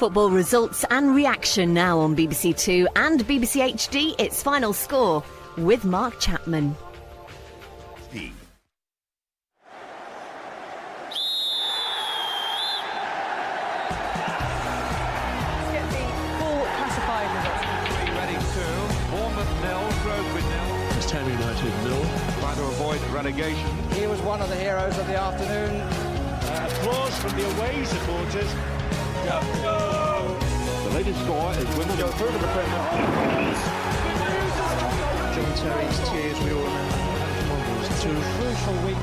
Football results and reaction now on BBC Two and BBC HD. It's Final Score with Mark Chapman. To avoid relegation. He was one of the heroes of the afternoon. Applause from the away supporters. Go! The latest score is Wimbledon through to the Premier. John Terry's tears, we all remember. It was 2 crucial weeks.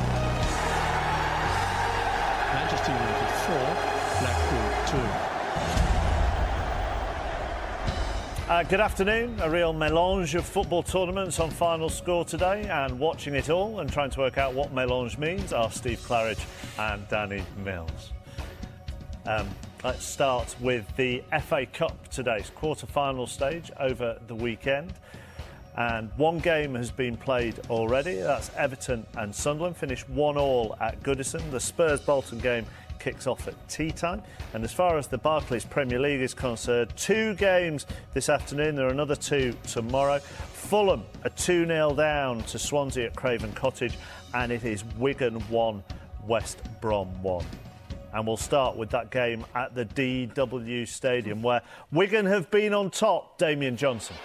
Manchester United 4, Blackpool 2. Good afternoon. A real melange of football tournaments on Final Score today, and watching it all and trying to work out what melange means are Steve Claridge and Danny Mills. Let's start with the FA Cup today's quarter-final stage over the weekend. And one game has been played already. That's Everton and Sunderland, finished 1-1 at Goodison. The Spurs-Bolton game kicks off at tea time. And as far as the Barclays Premier League is concerned, 2 games this afternoon. There are another 2 tomorrow. Fulham are 2-0 down to Swansea at Craven Cottage, and it is Wigan 1, West Brom 1. And we'll start with that game at the DW Stadium, where Wigan have been on top. Damien Johnson.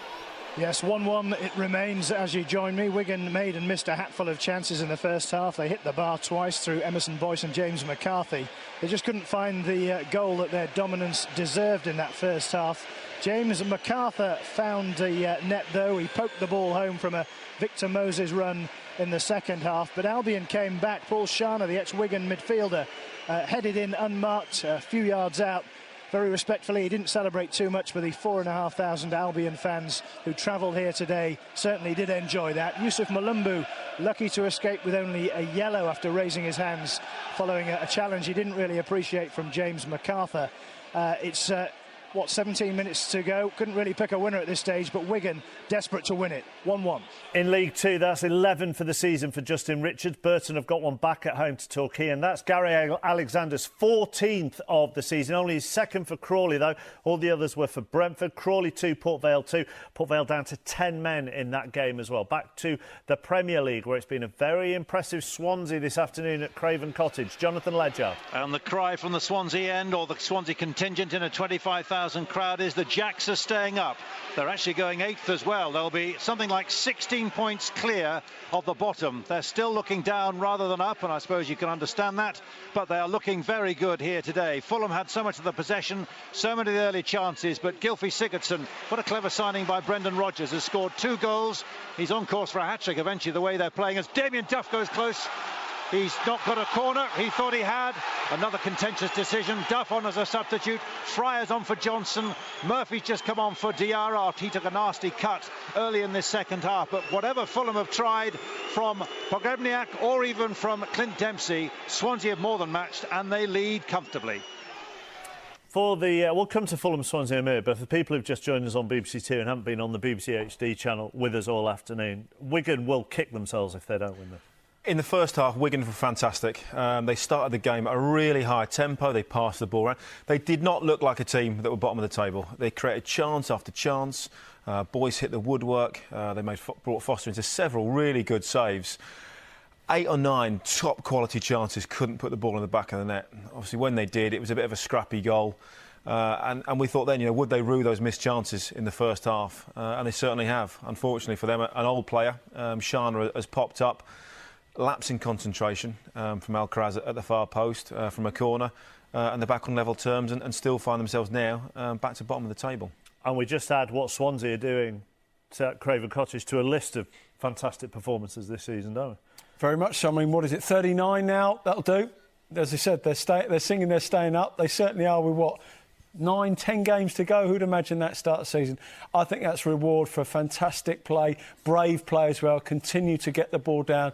Yes, 1-1 it remains as you join me. Wigan made and missed a hatful of chances in the first half. They hit the bar twice through Emerson Boyce and James McCarthy. They just couldn't find the goal that their dominance deserved in that first half. James McCarthy found the net though. He poked the ball home from a Victor Moses run in the second half. But Albion came back. Paul Sharner, the ex-Wigan midfielder, headed in unmarked a few yards out. Very respectfully, he didn't celebrate too much, but the 4,500 Albion fans who travelled here today certainly did enjoy that. Yusuf Malumbu, lucky to escape with only a yellow after raising his hands following a challenge he didn't really appreciate from James McCarthy. It's 17 minutes to go. Couldn't really pick a winner at this stage, but Wigan desperate to win it. 1-1. In League Two, that's 11 for the season for Justin Richards. Burton have got one back at home to Torquay, and that's Gary Alexander's 14th of the season. Only his second for Crawley, though. All the others were for Brentford. Crawley 2, Port Vale 2. Port Vale down to 10 men in that game as well. Back to the Premier League, where it's been a very impressive Swansea this afternoon at Craven Cottage. Jonathan Ledyard. And the cry from the Swansea end, or the Swansea contingent in a 25,000 crowd, is the Jacks are staying up. They're actually going 8th as well. They'll be something like 16 points clear of the bottom. They're still looking down rather than up, and I suppose you can understand that, but they are looking very good here today. Fulham had so much of the possession, so many of the early chances, but Gylfi Sigurdsson, what a clever signing by Brendan Rodgers, has scored 2 goals. He's on course for a hat-trick eventually, the way they're playing, as Damien Duff goes close. He's not got a corner. He thought he had. Another contentious decision. Duff on as a substitute. Fryer's on for Johnson. Murphy's just come on for Diarra after he took a nasty cut early in this second half. But whatever Fulham have tried from Pogrebniak or even from Clint Dempsey, Swansea have more than matched, and they lead comfortably. For the we'll come to Fulham Swansea in a minute, but for people who've just joined us on BBC Two and haven't been on the BBC HD channel with us all afternoon, Wigan will kick themselves if they don't win this. In the first half, Wigan were fantastic. They started the game at a really high tempo. They passed the ball around. They did not look like a team that were bottom of the table. They created chance after chance. Boys hit the woodwork. They brought Foster into several really good saves. 8 or 9 top-quality chances, couldn't put the ball in the back of the net. Obviously, when they did, it was a bit of a scrappy goal. And we thought then, would they rue those missed chances in the first half? And they certainly have. Unfortunately for them, an old player, Sharner, has popped up. Lapse in concentration from Alcaraz at the far post from a corner, and they're back on level terms and still find themselves now back to bottom of the table. And we just add what Swansea are doing at Craven Cottage to a list of fantastic performances this season, don't we? Very much so. I mean, what is it, 39 now? That'll do. As I said, they're singing they're staying up. They certainly are with, 9, 10 games to go. Who'd imagine that start of the season? I think that's reward for fantastic play, brave play as well, continue to get the ball down,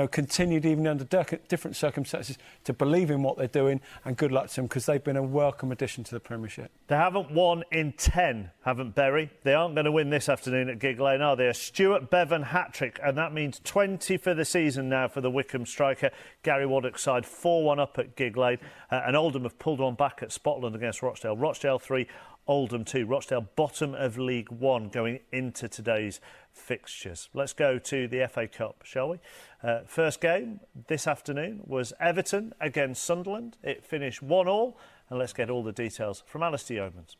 continued even under different circumstances to believe in what they're doing, and good luck to them because they've been a welcome addition to the Premiership. They haven't won in 10, haven't Bury? They aren't going to win this afternoon at Gig Lane, are they? A Stuart Bevan hat-trick, and that means 20 for the season now for the Wycombe striker. Gary Waddock's side 4-1 up at Gig Lane, and Oldham have pulled one back at Scotland against Rochdale. Rochdale 3, Oldham 2. Rochdale bottom of League One going into today's fixtures. Let's go to the FA Cup, shall we? First game this afternoon was Everton against Sunderland. It finished 1-1, and let's get all the details from Alistair Yeomans.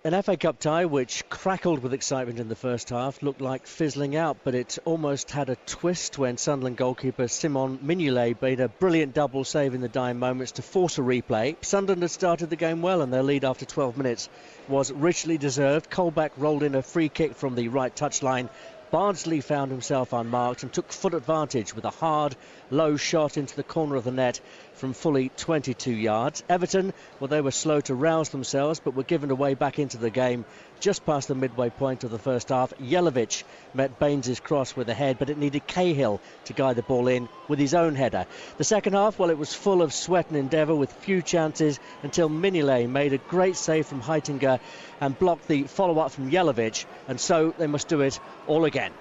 An FA Cup tie which crackled with excitement in the first half, looked like fizzling out, but it almost had a twist when Sunderland goalkeeper Simon Mignolet made a brilliant double save in the dying moments to force a replay. Sunderland had started the game well, and their lead after 12 minutes was richly deserved. Colback rolled in a free kick from the right touchline. Bardsley found himself unmarked and took full advantage with a hard, low shot into the corner of the net from fully 22 yards. Everton, well, they were slow to rouse themselves, but were given away back into the game just past the midway point of the first half. Jelavic met Baines's cross with a head, but it needed Cahill to guide the ball in with his own header. The second half, well, it was full of sweat and endeavour with few chances until Mignolet made a great save from Heitinger and blocked the follow-up from Jelavic, and so they must do it all again.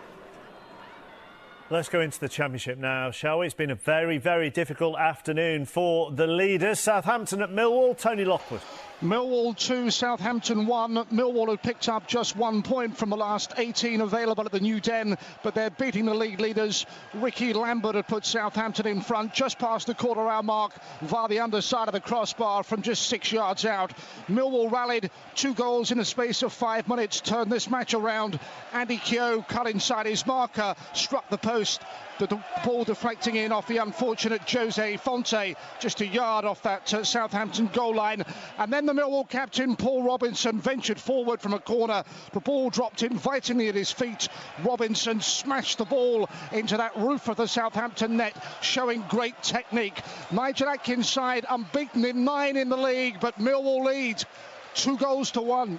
Let's go into the Championship now, shall we? It's been a very, very difficult afternoon for the leaders. Southampton at Millwall. Tony Lockwood. Millwall 2, Southampton 1. Millwall had picked up just 1 point from the last 18 available at the New Den, but they're beating the league leaders. Ricky Lambert had put Southampton in front just past the quarter-hour mark via the underside of the crossbar from just 6 yards out. Millwall rallied, 2 goals in the space of 5 minutes, turned this match around. Andy Keogh cut inside his marker, struck the post. The ball deflecting in off the unfortunate Jose Fonte, just a yard off that Southampton goal line. And then the Millwall captain, Paul Robinson, ventured forward from a corner. The ball dropped invitingly at his feet. Robinson smashed the ball into that roof of the Southampton net, showing great technique. Nigel Atkins' side unbeaten in 9 in the league, but Millwall lead 2-1.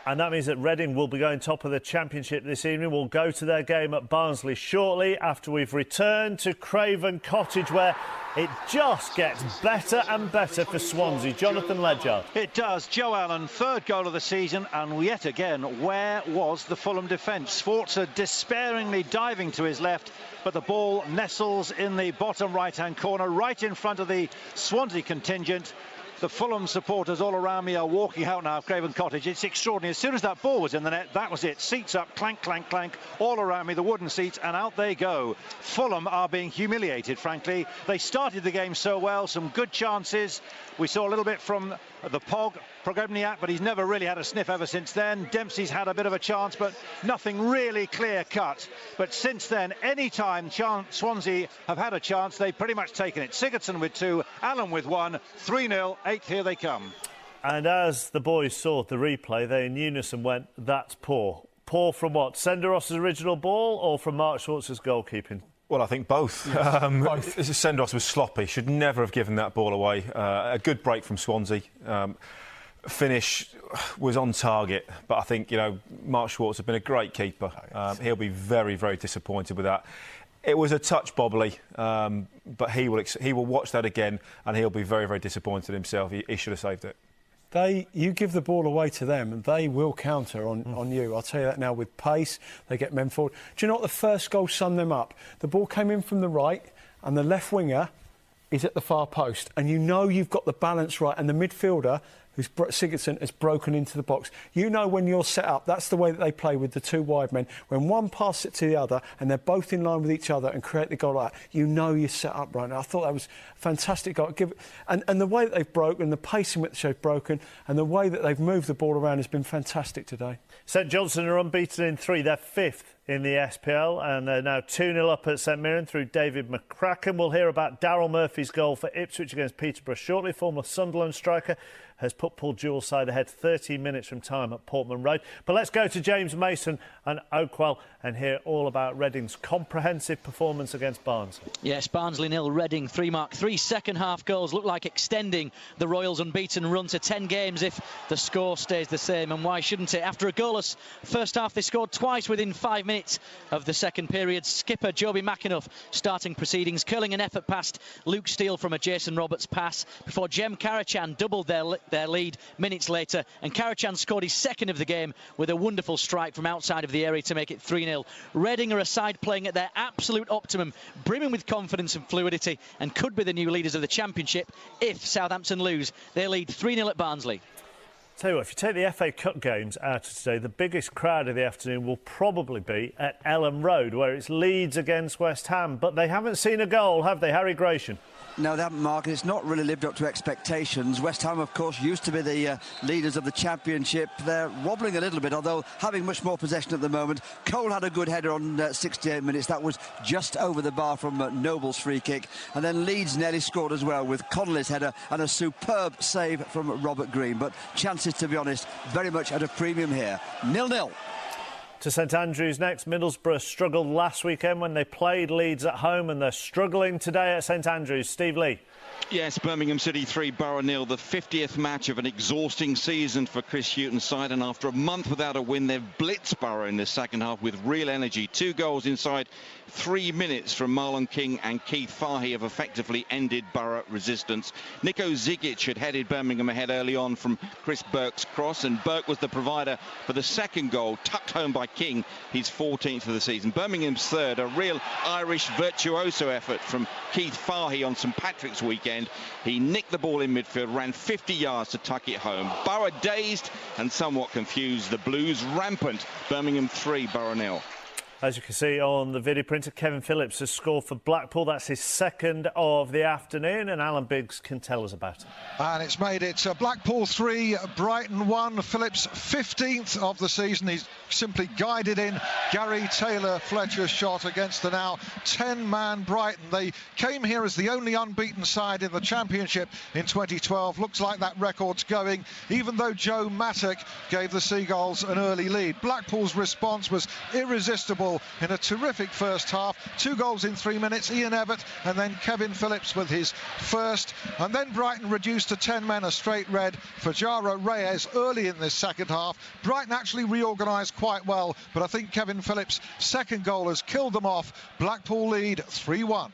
And that means that Reading will be going top of the Championship this evening. We'll go to their game at Barnsley shortly after we've returned to Craven Cottage, where it just gets better and better for Swansea. Jonathan Ledyard. It does. Joe Allen, 3rd goal of the season, and yet again, where was the Fulham defence? Sforza despairingly diving to his left, but the ball nestles in the bottom right-hand corner, right in front of the Swansea contingent. The Fulham supporters all around me are walking out now of Craven Cottage. It's extraordinary. As soon as that ball was in the net, that was it. Seats up, clank, clank, clank, all around me, the wooden seats, and out they go. Fulham are being humiliated, frankly. They started the game so well, some good chances. We saw a little bit from the Pogrebniak, but he's never really had a sniff ever since then. Dempsey's had a bit of a chance, but nothing really clear-cut. But since then, any time Swansea have had a chance, they've pretty much taken it. Sigurdsson with 2, Allen with 1, 3-0, 8th, here they come. And as the boys saw the replay, they in unison went, that's poor. Poor from what? Senderos's original ball or from Mark Schwartz's goalkeeping? Well, I think both. Both. Senderos was sloppy. Should never have given that ball away. A good break from Swansea. Finish was on target, but I think, Mark Schwartz has been a great keeper. He'll be very, very disappointed with that. It was a touch bobbly, but he will watch that again, and he'll be very, very disappointed himself. He should have saved it. You give the ball away to them and they will counter on you. I'll tell you that now with pace. They get men forward. Do you know what the first goal summed them up? The ball came in from the right and the left winger is at the far post. And you've got the balance right. And the midfielder, who's Sigurdsson, has broken into the box. When you're set up, that's the way that they play with the 2 wide men. When one passes it to the other and they're both in line with each other and create the goal like that, you're set up right now. I thought that was a fantastic goal. And the way that they've broken, the pace in which they've broken, and the way that they've moved the ball around has been fantastic today. St Johnstone are unbeaten in 3. They're 5th in the SPL, and they're now 2-0 up at St Mirren through David McCracken. We'll hear about Daryl Murphy's goal for Ipswich against Peterborough shortly. Former Sunderland striker has put Paul Jewell's side ahead 13 minutes from time at Portman Road. But let's go to James Mason and Oakwell and hear all about Reading's comprehensive performance against Barnsley. Yes, Barnsley 0, Reading 3 mark. 3 second-half goals look like extending the Royals' unbeaten run to 10 games if the score stays the same. And why shouldn't it? After a goalless first half, they scored twice within 5 minutes of the second period. Skipper Joby McAnuff starting proceedings, curling an effort past Luke Steele from a Jason Roberts pass before Jem Karachan doubled their lead minutes later, and Karachan scored his second of the game with a wonderful strike from outside of the area to make it 3-0. Reading are a side playing at their absolute optimum, brimming with confidence and fluidity, and could be the new leaders of the Championship if Southampton lose. They lead 3-0 at Barnsley. Tell you what, if you take the FA Cup games out of today, the biggest crowd of the afternoon will probably be at Elland Road, where it's Leeds against West Ham. But they haven't seen a goal, have they, Harry Gratian? No, they haven't, Mark, and it's not really lived up to expectations. West Ham, of course, used to be the leaders of the Championship. They're wobbling a little bit, although having much more possession at the moment. Cole had a good header on 68 minutes. That was just over the bar from Noble's free kick. And then Leeds nearly scored as well with Connolly's header and a superb save from Robert Green. But chances, to be honest, very much at a premium here. 0-0. To St Andrews next. Middlesbrough struggled last weekend when they played Leeds at home, and they're struggling today at St Andrews. Steve Lee. Yes, Birmingham City 3, Borough 0, the 50th match of an exhausting season for Chris Hughton's side, and after a month without a win, they've blitzed Borough in the second half with real energy. 2 goals inside 3 minutes from Marlon King and Keith Fahy have effectively ended Borough resistance. Nico Zigic had headed Birmingham ahead early on from Chris Burke's cross, and Burke was the provider for the second goal, tucked home by King, his 14th of the season. Birmingham's third, a real Irish virtuoso effort from Keith Fahy on St Patrick's weekend. He nicked the ball in midfield, ran 50 yards to tuck it home. Borough dazed and somewhat confused. The Blues rampant. Birmingham 3, Borough 0. As you can see on the video printer, Kevin Phillips has scored for Blackpool. That's his second of the afternoon, and Alan Biggs can tell us about it. And it's made it Blackpool 3, Brighton 1. Phillips 15th of the season. He's simply guided in Gary Taylor-Fletcher's shot against the now 10-man Brighton. They came here as the only unbeaten side in the Championship in 2012. Looks like that record's going, even though Joe Mattock gave the Seagulls an early lead. Blackpool's response was irresistible in a terrific first half. 2 goals in 3 minutes. Ian Evatt and then Kevin Phillips with his first. And then Brighton reduced to 10 men, a straight red for Jaro Reyes early in this second half. Brighton actually reorganised quite well, but I think Kevin Phillips' second goal has killed them off. Blackpool lead 3-1.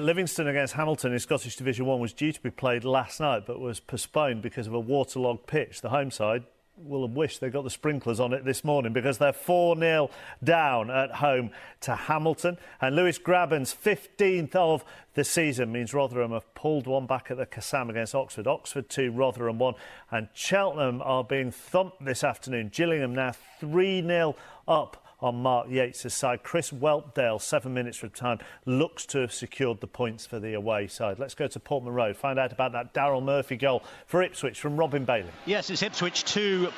Livingston against Hamilton in Scottish Division 1 was due to be played last night, but was postponed because of a waterlogged pitch. The home side will have wished they got the sprinklers on it this morning, because they're 4-0 down at home to Hamilton. And Lewis Graben's 15th of the season means Rotherham have pulled one back at the Kassam against Oxford. Oxford 2, Rotherham 1. And Cheltenham are being thumped this afternoon. Gillingham now 3-0 up on Mark Yates' side. Chris Whelpdale, 7 minutes from time, looks to have secured the points for the away side. Let's go to Portman Road, find out about that Daryl Murphy goal for Ipswich from Robin Bailey. Yes, it's Ipswich 2,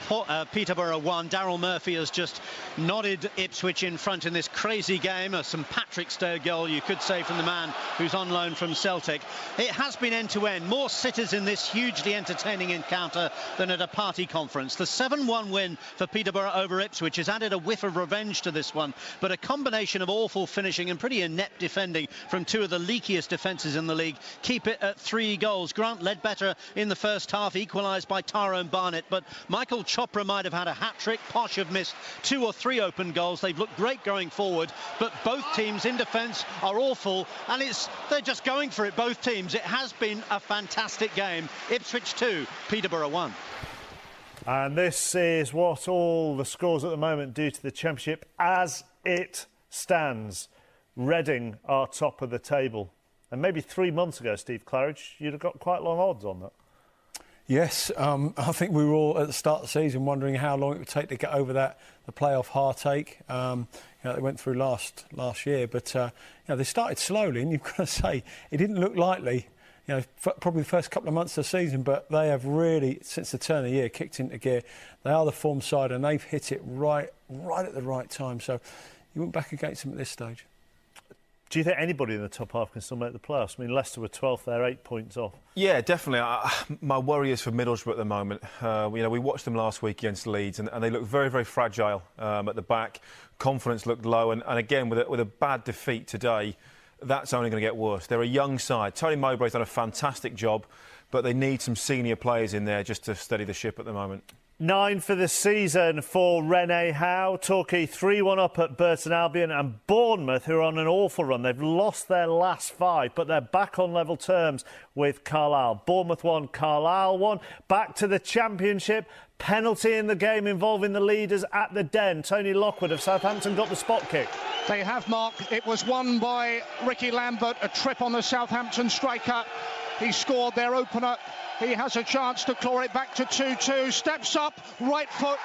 Peterborough 1. Daryl Murphy has just nodded Ipswich in front in this crazy game. A St Patrick's Day goal, you could say, from the man who's on loan from Celtic. It has been end-to-end. More sitters in this hugely entertaining encounter than at a party conference. The 7-1 win for Peterborough over Ipswich has added a whiff of revenge to this one, but a combination of awful finishing and pretty inept defending from 2 of the leakiest defences in the league keep it at 3 goals. Grant Ledbetter in the first half, equalised by Tyrone Barnett, but Michael Chopra might have had a hat-trick. Posh have missed 2 or 3 open goals. They've looked great going forward, but both teams in defence are awful, and they're just going for it, both teams. It has been a fantastic game. Ipswich 2, Peterborough 1. And this is what all the scores at the moment do to the Championship as it stands. Reading are top of the table. And maybe 3 months ago, Steve Claridge, you'd have got quite long odds on that. Yes, I think we were all at the start of the season wondering how long it would take to get over the playoff heartache. They went through last year, but they started slowly, and you've got to say it didn't look likely. Probably the first couple of months of the season, but they have really, since the turn of the year, kicked into gear. They are the form side, and they've hit it right at the right time. So you went back against them at this stage. Do you think anybody in the top half can still make the playoffs? I mean, Leicester were 12th, they're 8 points off. Yeah, definitely. My worry is for Middlesbrough at the moment. We watched them last week against Leeds, and they looked very, very fragile at the back. Confidence looked low, and again, with a bad defeat today, that's only going to get worse. They're a young side. Tony Mowbray's done a fantastic job, but they need some senior players in there just to steady the ship at the moment. 9 for the season for Rene Howe. Torquay 3-1 up at Burton Albion, and Bournemouth, who are on an awful run. They've lost their last 5, but they're back on level terms with Carlisle. Bournemouth 1, Carlisle 1. Back to the Championship. Penalty in the game involving the leaders at the Den. Tony Lockwood of Southampton got the spot kick. They have, Mark. It was won by Ricky Lambert, a trip on the Southampton striker. He scored their opener He has a chance to claw it back to 2-2. Steps up, right foot,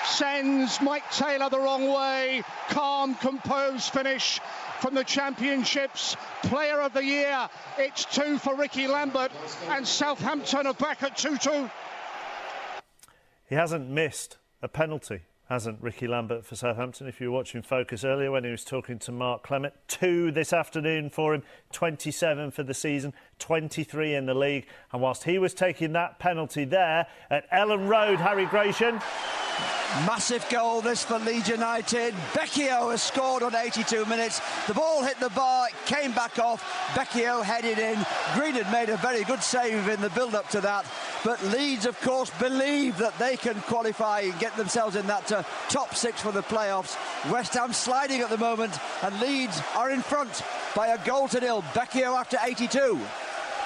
sends Mike Taylor the wrong way. Calm, composed finish from the Championship's Player of the Year. It's 2 for Ricky Lambert, and Southampton are back at 2-2. He hasn't missed a penalty, hasn't Ricky Lambert, for Southampton? If you were watching Focus earlier when he was talking to Mark Clement, 2 this afternoon for him, 27 for the season, 23 in the league. And whilst he was taking that penalty there at Ellen Road, Harry Gratian. Massive goal this for Leeds United. Becchio has scored on 82 minutes. The ball hit the bar, came back off. Becchio headed in. Green had made a very good save in the build-up to that. But Leeds, of course, believe that they can qualify and get themselves in that top 6 for the playoffs. West Ham sliding at the moment, and Leeds are in front by a 0-0. Becchio after 82.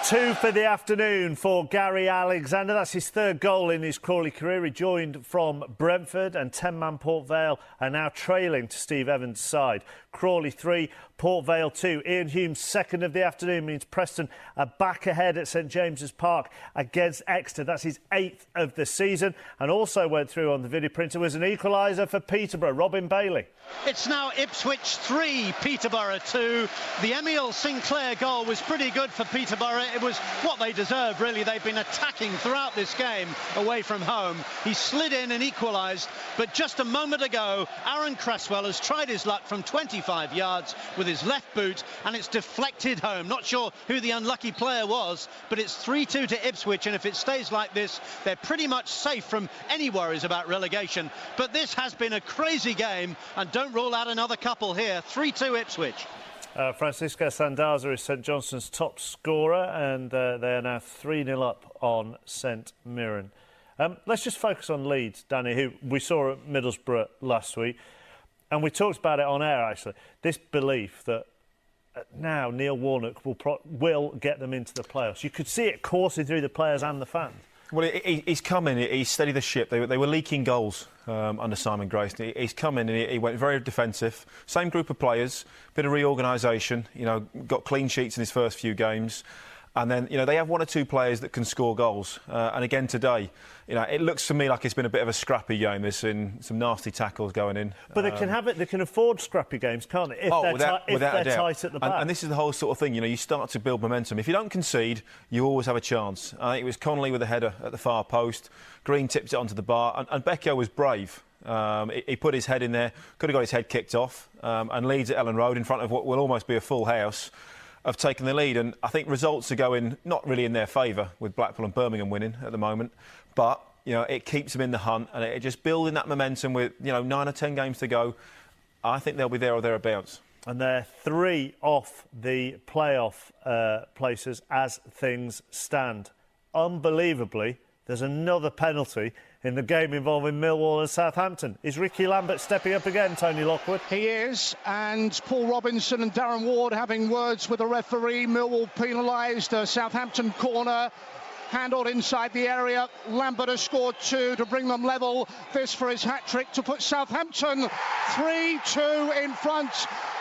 2 for the afternoon for Gary Alexander. That's his 3rd goal in his Crawley career. He joined from Brentford, and 10-man Port Vale are now trailing to Steve Evans' side. Crawley 3, Port Vale 2. Ian Hume's 2nd of the afternoon means Preston are back ahead at St James's Park against Exeter. That's his 8th of the season, and also went through on the video printer was an equaliser for Peterborough, Robin Bailey. It's now Ipswich 3, Peterborough 2. The Emile Sinclair goal was pretty good for Peterborough. It was what they deserved, really. They've been attacking throughout this game away from home. He slid in and equalised, but just a moment ago, Aaron Cresswell has tried his luck from 25 yards with his left boot, and it's deflected home. Not sure who the unlucky player was, but it's 3-2 to Ipswich, and if it stays like this, they're pretty much safe from any worries about relegation. But this has been a crazy game, and don't rule out another couple here. 3-2 Ipswich. Francisco Sandaza is St Johnstone's top scorer, and they are now 3-0 up on St Mirren. Let's just focus on Leeds, Danny, who we saw at Middlesbrough last week, and we talked about it on air, actually. This belief that now Neil Warnock will get them into the playoffs. You could see it coursing through the players and the fans. Well, he's come in, he's steadied the ship. They were leaking goals under Simon Grayson. He's come in and he went very defensive. Same group of players, bit of reorganisation, got clean sheets in his first few games. And then, they have 1 or 2 players that can score goals. And again today, it looks to me like it's been a bit of a scrappy game. There's been some nasty tackles going in. But they can have it. They can afford scrappy games, can't they? If they're tight at the back. And this is the whole sort of thing. You start to build momentum. If you don't concede, you always have a chance. I think it was Connolly with a header at the far post. Green tipped it onto the bar, and Becchio was brave. He put his head in there. Could have got his head kicked off. And Leeds at Ellen Road in front of what will almost be a full house have taken the lead, and I think results are going not really in their favour with Blackpool and Birmingham winning at the moment, but it keeps them in the hunt, and it just building that momentum with 9 or 10 games to go. I think they'll be there or thereabouts. And they're 3 off the playoff places as things stand. Unbelievably, there's another penalty in the game involving Millwall and Southampton. Is Ricky Lambert stepping up again, Tony Lockwood? He is, and Paul Robinson and Darren Ward having words with the referee. Millwall penalised, a Southampton corner, handled inside the area. Lambert has scored 2 to bring them level. This for his hat-trick to put Southampton 3-2 in front,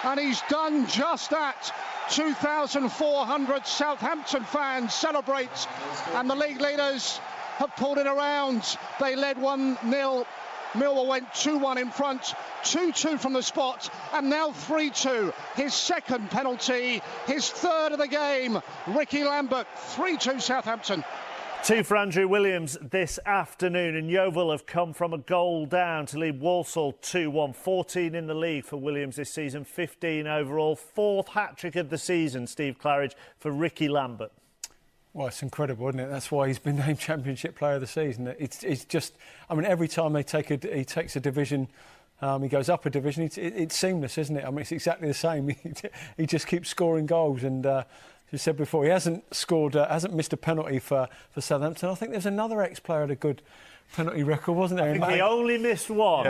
and he's done just that. 2,400 Southampton fans celebrate, and the league leaders have pulled it around. They led 1-0. Millwall went 2-1 in front, 2-2 from the spot, and now 3-2. His 2nd penalty, his 3rd of the game. Ricky Lambert, 3-2 Southampton. 2 for Andrew Williams this afternoon, and Yeovil have come from a goal down to lead Walsall 2-1. 14 in the league for Williams this season, 15 overall. 4th hat-trick of the season, Steve Claridge, for Ricky Lambert. Well, it's incredible, isn't it? That's why he's been named Championship Player of the Season. It's just, every time he takes a division, he goes up a division, it's seamless, isn't it? It's exactly the same. He just keeps scoring goals, and as you said before, he hasn't missed a penalty for Southampton. I think there's another ex-player had a good penalty record, wasn't there? I think he only missed one.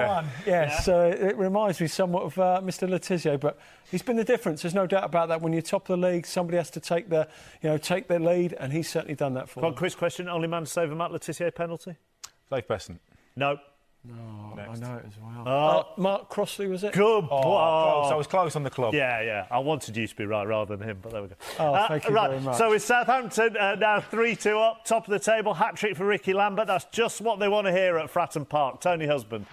Yeah. So it reminds me somewhat of Mr. Letizia, but he's been the difference. There's no doubt about that. When you're top of the league, somebody has to take their lead, and he's certainly done that for them. Quiz question: only man to save a Matt Letizia penalty? Dave Besant. No, No, Next. I know it as well. Mark Crossley, was it? Good. Close. I was close on the club. Yeah. I wanted you to be right rather than him, but there we go. Oh, thank you very much. So with Southampton now 3-2 up, top of the table, hat-trick for Ricky Lambert. That's just what they want to hear at Fratton Park. Tony Husband.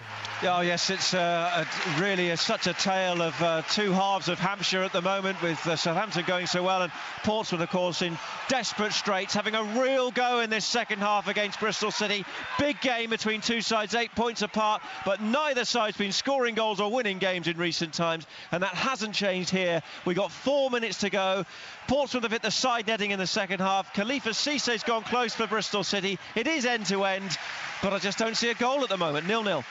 Oh, yes, it's really such a tale of two halves of Hampshire at the moment, with Southampton going so well and Portsmouth, of course, in desperate straits, having a real go in this second half against Bristol City. Big game between two sides, 8 points apart, but neither side's been scoring goals or winning games in recent times, and that hasn't changed here. We've got 4 minutes to go. Portsmouth have hit the side netting in the second half. Khalifa Cisse's gone close for Bristol City. It is end-to-end, but I just don't see a goal at the moment. 0-0.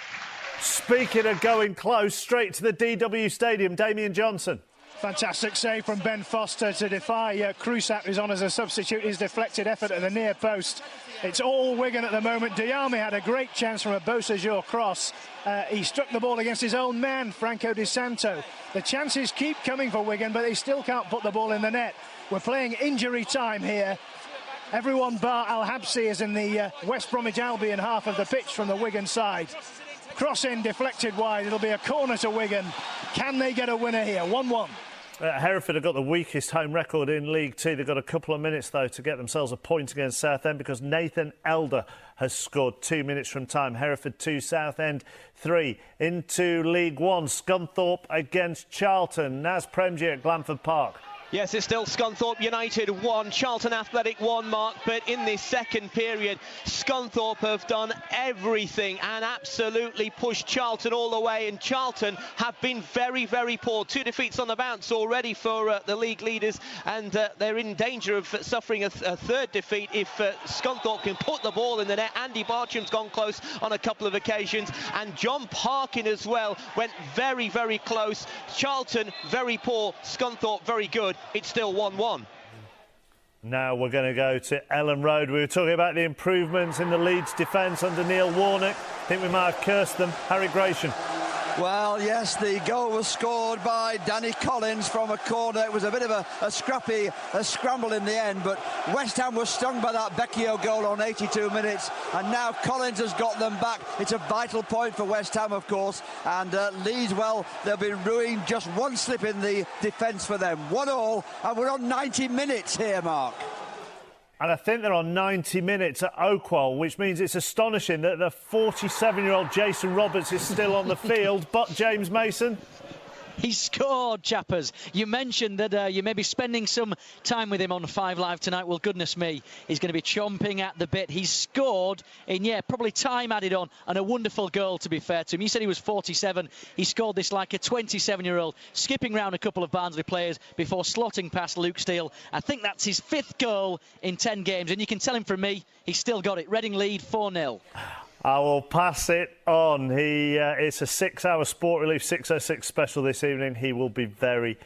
Speaking of going close, straight to the DW Stadium, Damien Johnson. Fantastic save from Ben Foster to defy Krusat, who's on as a substitute. His deflected effort at the near post. It's all Wigan at the moment. Diame had a great chance from a Beausejour cross. He struck the ball against his own man, Franco Di Santo. The chances keep coming for Wigan, but they still can't put the ball in the net. We're playing injury time here. Everyone bar Al-Habsi is in the West Bromwich Albion half of the pitch from the Wigan side. Cross in, deflected wide. It'll be a corner to Wigan. Can they get a winner here? 1-1. Hereford have got the weakest home record in League Two. They've got a couple of minutes, though, to get themselves a point against Southend, because Nathan Elder has scored 2 minutes from time. Hereford 2, Southend 3. Into League One, Scunthorpe against Charlton. Naz Premji at Glanford Park. Yes, it's still Scunthorpe United 1, Charlton Athletic 1, Mark, but in this second period, Scunthorpe have done everything and absolutely pushed Charlton all the way, and Charlton have been very, very poor. 2 defeats on the bounce already for the league leaders, and they're in danger of suffering a third defeat if Scunthorpe can put the ball in the net. Andy Bartram's gone close on a couple of occasions, and John Parkin as well went very, very close. Charlton very poor, Scunthorpe very good. It's still 1-1. Now we're going to go to Ellen Road. We were talking about the improvements in the Leeds defence under Neil Warnock. I think we might have cursed them. Harry Gratian. Well, yes, the goal was scored by Danny Collins from a corner. It was a bit of a scramble in the end, but West Ham was stung by that Becchio goal on 82 minutes, and now Collins has got them back. It's a vital point for West Ham, of course, and Leeds, well, they'll be ruined. Just one slip in the defence for them. 1-1, and we're on 90 minutes here, Mark. And I think they're on 90 minutes at Oakwell, which means it's astonishing that the 47-year-old Jason Roberts is still on the field. But James Mason? He scored, chappers. You mentioned that you may be spending some time with him on 5 Live tonight. Well, goodness me, he's going to be chomping at the bit. He scored in, probably time added on, and a wonderful goal, to be fair to him. You said he was 47. He scored this like a 27-year-old, skipping round a couple of Barnsley players before slotting past Luke Steele. I think that's his 5th goal in 10 games, and you can tell him from me, he's still got it. Reading lead 4-0. I will pass it on. It's a 6-hour Sport Relief 606 special this evening. He will be very,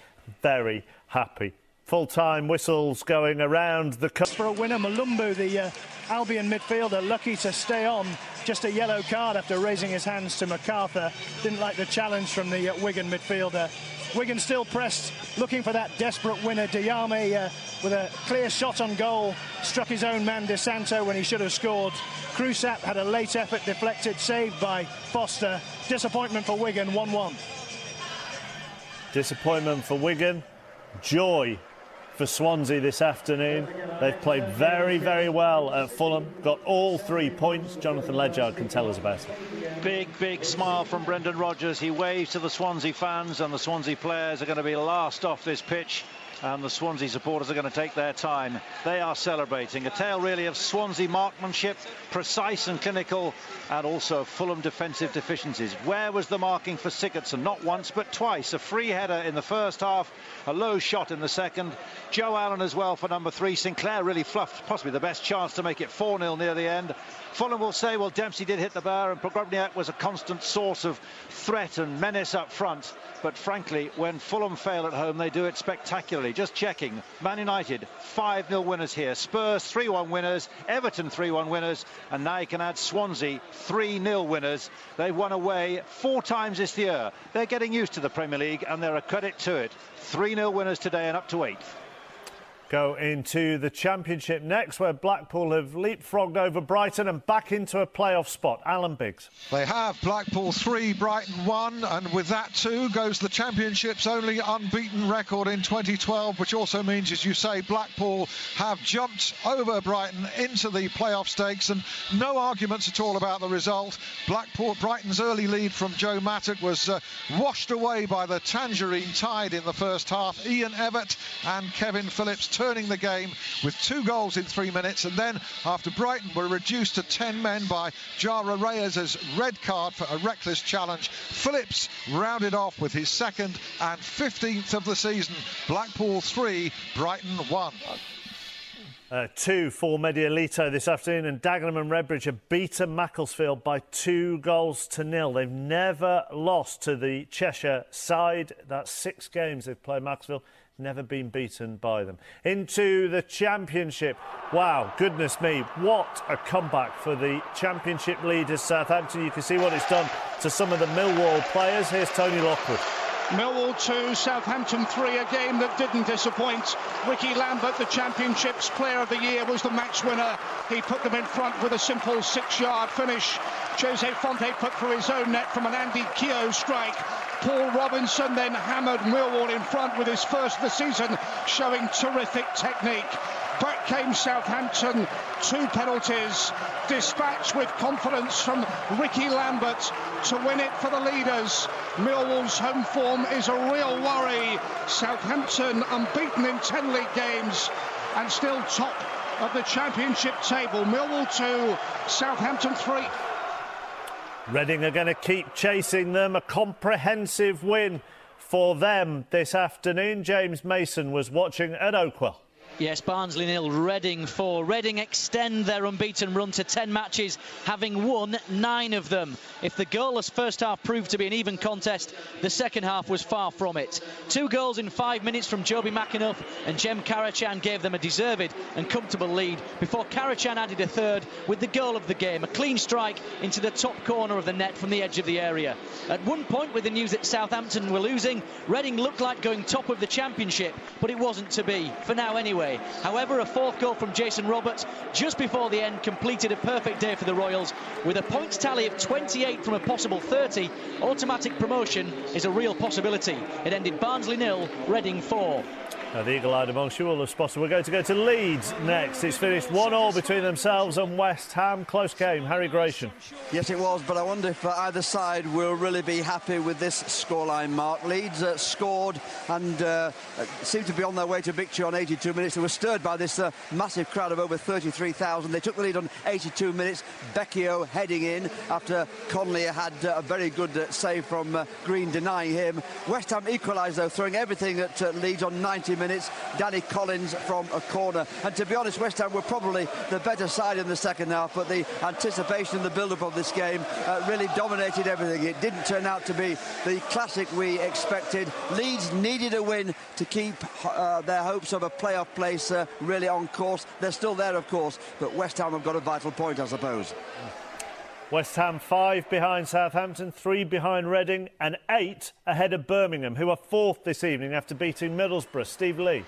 very happy. Full-time whistles going around the cup. For a winner, Malumbu, the Albion midfielder, lucky to stay on. Just a yellow card after raising his hands to MacArthur. Didn't like the challenge from the Wigan midfielder. Wigan still pressed, looking for that desperate winner. Diame with a clear shot on goal, struck his own man Di Santo when he should have scored. Krusat had a late effort deflected, saved by Foster. Disappointment for Wigan, 1-1. Disappointment for Wigan. Joy for Swansea this afternoon. They've played very, very well at Fulham. Got all 3 points. Jonathan Ledyard can tell us about it. Big, big smile from Brendan Rodgers. He waves to the Swansea fans, and the Swansea players are going to be last off this pitch. And the Swansea supporters are going to take their time. They are celebrating. A tale really of Swansea marksmanship, precise and clinical, and also Fulham defensive deficiencies. Where was the marking for Sigurdsson? Not once, but twice. A free header in the first half, a low shot in the second. Joe Allen as well for number 3. Sinclair really fluffed possibly the best chance to make it 4-0 near the end. Fulham will say, well, Dempsey did hit the bar, and Pogrebniak was a constant source of threat and menace up front. But frankly, when Fulham fail at home, they do it spectacularly. Just checking, Man United 5-0 winners here, Spurs 3-1 winners, Everton 3-1 winners, and now you can add Swansea 3-0 winners. They've won away 4 times this year. They're getting used to the Premier League, and they're a credit to it. 3-0 winners today and up to 8th. Go into the Championship next, where Blackpool have leapfrogged over Brighton and back into a playoff spot. Alan Biggs. They have. Blackpool 3, Brighton 1, and with that too goes the Championship's only unbeaten record in 2012, which also means, as you say, Blackpool have jumped over Brighton into the playoff stakes, and no arguments at all about the result. Brighton's early lead from Joe Mattock was washed away by the Tangerine Tide in the first half. Ian Evatt and Kevin Phillips turning the game with 2 goals in 3 minutes, and then after Brighton were reduced to 10 men by Jara Reyes' red card for a reckless challenge, Phillips rounded off with his 2nd and 15th of the season. Blackpool 3, Brighton 1. 2 for Mediolito this afternoon, and Dagenham and Redbridge have beaten Macclesfield by 2-0. They've never lost to the Cheshire side. That's 6 games they've played Macclesfield. Never been beaten by them. Into the Championship. Wow, goodness me, what a comeback for the Championship leaders Southampton. You can see what it's done to some of the Millwall players. Here's Tony Lockwood. Millwall 2, Southampton 3, a game that didn't disappoint. Ricky Lambert, the Championship's Player of the Year, was the match winner. He put them in front with a simple 6-yard finish. Jose Fonte put through his own net from an Andy Keogh strike. Paul Robinson then hammered Millwall in front with his first of the season, showing terrific technique. Back came Southampton, 2 penalties, dispatched with confidence from Ricky Lambert to win it for the leaders. Millwall's home form is a real worry. Southampton unbeaten in 10 league games and still top of the Championship table. Millwall 2, Southampton 3. Reading are going to keep chasing them. A comprehensive win for them this afternoon. James Mason was watching at Oakwell. Yes, Barnsley 0, Reading 4. Reading extend their unbeaten run to 10 matches, having won 9 of them. If the goalless first half proved to be an even contest, the second half was far from it. 2 goals in 5 minutes from Joby McAnuff, and Jem Karachan gave them a deserved and comfortable lead before Karachan added a 3rd with the goal of the game, a clean strike into the top corner of the net from the edge of the area. At one point, with the news that Southampton were losing, Reading looked like going top of the Championship, but it wasn't to be, for now anyway. However, a 4th goal from Jason Roberts just before the end completed a perfect day for the Royals. With a points tally of 28 from a possible 30, automatic promotion is a real possibility. It ended Barnsley 0, Reading 4. The eagle-eyed amongst you will have spotted we're going to go to Leeds next. It's finished 1-1 between themselves and West Ham. Close game. Harry Grayson. Yes, it was, but I wonder if either side will really be happy with this scoreline, Mark. Leeds scored and seemed to be on their way to victory on 82 minutes. They were stirred by this massive crowd of over 33,000. They took the lead on 82 minutes. Becchio heading in after Conley had a very good save from Green denying him. West Ham equalised, though, throwing everything at Leeds on 90 minutes. Danny Collins from a corner, and to be honest, West Ham were probably the better side in the second half, but the anticipation and the build-up of this game really dominated everything. It didn't turn out to be the classic we expected. Leeds needed a win to keep their hopes of a playoff place really on course. They're still there, of course, but West Ham have got a vital point, I suppose. West Ham 5 behind Southampton, 3 behind Reading and 8 ahead of Birmingham, who are 4th this evening after beating Middlesbrough. Steve Lee.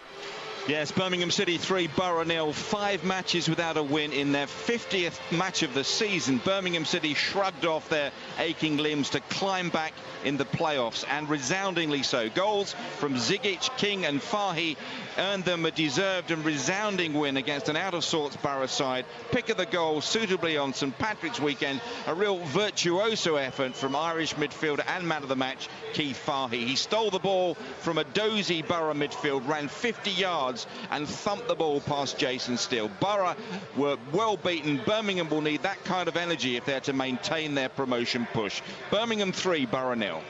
Yes, Birmingham City 3, Borough 0, 5 matches without a win in their 50th match of the season. Birmingham City shrugged off their aching limbs to climb back in the playoffs, and resoundingly so. Goals from Zigic, King and Fahy earned them a deserved and resounding win against an out-of-sorts Borough side. Pick of the goal suitably on St Patrick's weekend. A real virtuoso effort from Irish midfielder and man of the match, Keith Fahy. He stole the ball from a dozy Borough midfield, ran 50 yards and thumped the ball past Jason Steele. Borough were well beaten. Birmingham will need that kind of energy if they're to maintain their promotion push. Birmingham 3, Borough 0.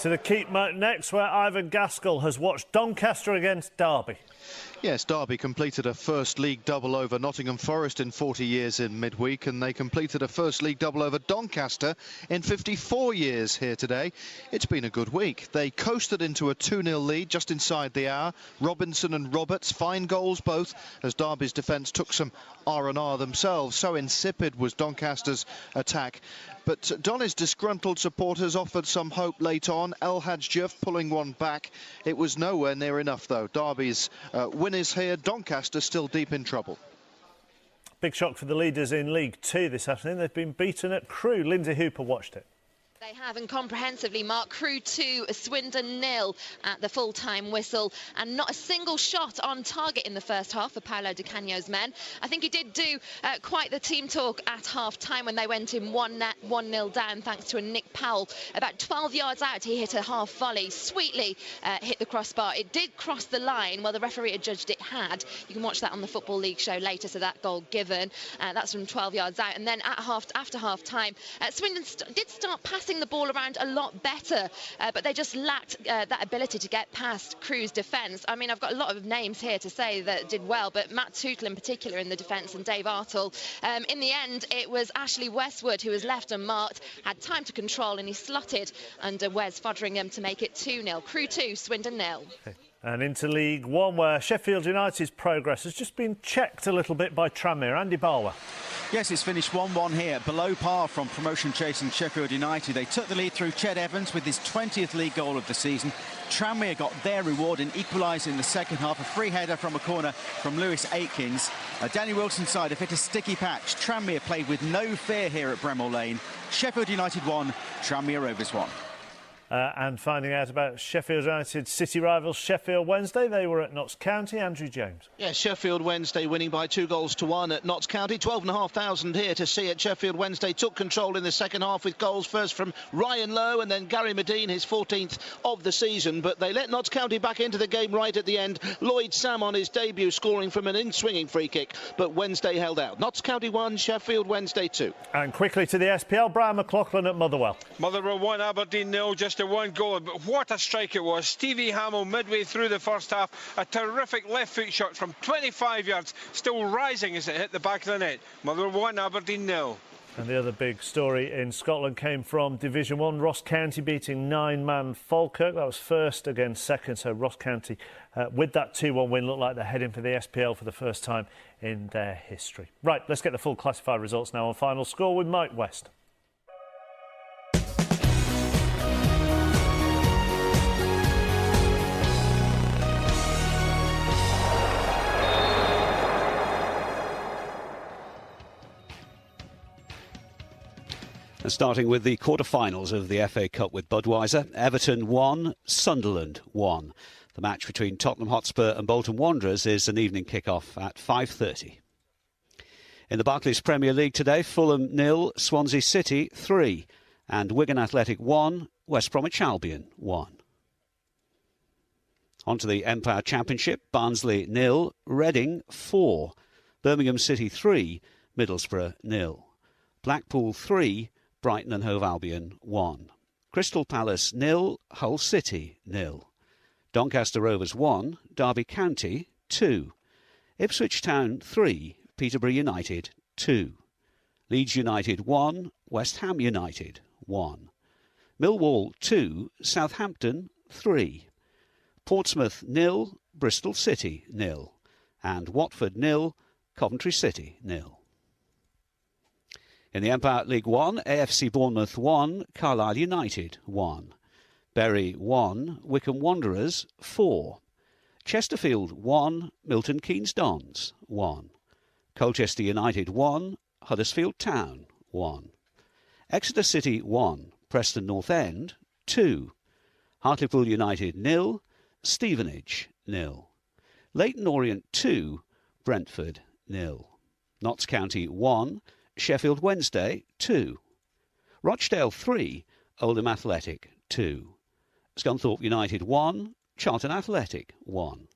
To the Keepmoat next, where Ivan Gaskell has watched Doncaster against Derby. Yes, Derby completed a first league double over Nottingham Forest in 40 years in midweek, and they completed a first league double over Doncaster in 54 years here today. It's been a good week. They coasted into a 2-0 lead just inside the hour. Robinson and Roberts, fine goals both, as Derby's defence took some R&R themselves. So insipid was Doncaster's attack. But Donny's disgruntled supporters offered some hope late on. El Hadjuf pulling one back. It was nowhere near enough, though. Derby's win is here. Doncaster still deep in trouble. Big shock for the leaders in League Two this afternoon. They've been beaten at Crewe. Lindsay Hooper watched it. They have, and comprehensively. Mark, Crewe 2, Swindon 0 at the full-time whistle, and not a single shot on target in the first half for Paolo Di Canio's men. I think he did do quite the team talk at half-time when they went in 1-0 down thanks to a Nick Powell. About 12 yards out, he hit a half volley, sweetly hit the crossbar. It did cross the line. Well, the referee adjudged it had. You can watch that on the Football League show later, so that goal given. That's from 12 yards out. And then after half-time, Swindon did start passing the ball around a lot better, but they just lacked that ability to get past Crewe's defence. I mean, I've got a lot of names here to say that did well, but Matt Tootle in particular in the defence and Dave Artle. In the end, it was Ashley Westwood who was left unmarked, had time to control, and he slotted under Wes Foderingham to make it 2-0. Crewe 2, Swindon 0. And into League One, where Sheffield United's progress has just been checked a little bit by Tranmere. Andy Barwer. Yes, it's finished 1-1 here, below par from promotion-chasing Sheffield United. They took the lead through Ched Evans with his 20th league goal of the season. Tranmere got their reward in equalising in the second half. A free header from a corner from Lewis Aitkins. Danny Wilson's side have hit a sticky patch. Tranmere played with no fear here at Bremel Lane. Sheffield United 1, Tranmere Rovers 1. And finding out about Sheffield United's city rivals Sheffield Wednesday, they were at Notts County. Andrew James. Yeah, Sheffield Wednesday winning by 2-1 at Notts County. 12,500 here to see it. Sheffield Wednesday took control in the second half with goals first from Ryan Lowe and then Gary Medine, his 14th of the season. But they let Notts County back into the game right at the end. Lloyd Sam on his debut scoring from an in-swinging free kick. But Wednesday held out. Notts County 1, Sheffield Wednesday 2. And quickly to the SPL, Brian McLaughlin at Motherwell. Motherwell 1, Aberdeen 0, just a one goal. But what a strike it was. Stevie Hamill midway through the first half, a terrific left foot shot from 25 yards, still rising as it hit the back of the net. Motherwell 1, Aberdeen 0. And the other big story in Scotland came from Division 1. Ross County beating 9-man Falkirk. That was first against second. So Ross County, with that 2-1 win, look like they're heading for the SPL for the first time in their history. Right, let's get the full classified results now on Final Score with Mike West. And starting with the quarter-finals of the FA Cup with Budweiser, Everton 1, Sunderland 1. The match between Tottenham Hotspur and Bolton Wanderers is an evening kick-off at 5:30. In the Barclays Premier League today, Fulham 0, Swansea City 3, and Wigan Athletic 1, West Bromwich Albion 1. On to the Empire Championship, Barnsley 0, Reading 4, Birmingham City 3, Middlesbrough 0, Blackpool 3, Brighton and Hove Albion 1. Crystal Palace 0, Hull City 0. Doncaster Rovers 1, Derby County 2. Ipswich Town 3, Peterborough United 2. Leeds United 1, West Ham United 1. Millwall 2, Southampton 3. Portsmouth 0, Bristol City 0. And Watford 0, Coventry City 0. In the Empire League 1, AFC Bournemouth 1, Carlisle United 1. Bury 1, Wycombe Wanderers 4. Chesterfield 1, Milton Keynes Dons 1. Colchester United 1, Huddersfield Town 1. Exeter City 1, Preston North End 2. Hartlepool United 0, Stevenage 0. Leyton Orient 2, Brentford 0. Notts County 1, Sheffield Wednesday 2. Rochdale 3, Oldham Athletic 2. Scunthorpe United 1, Charlton Athletic 1.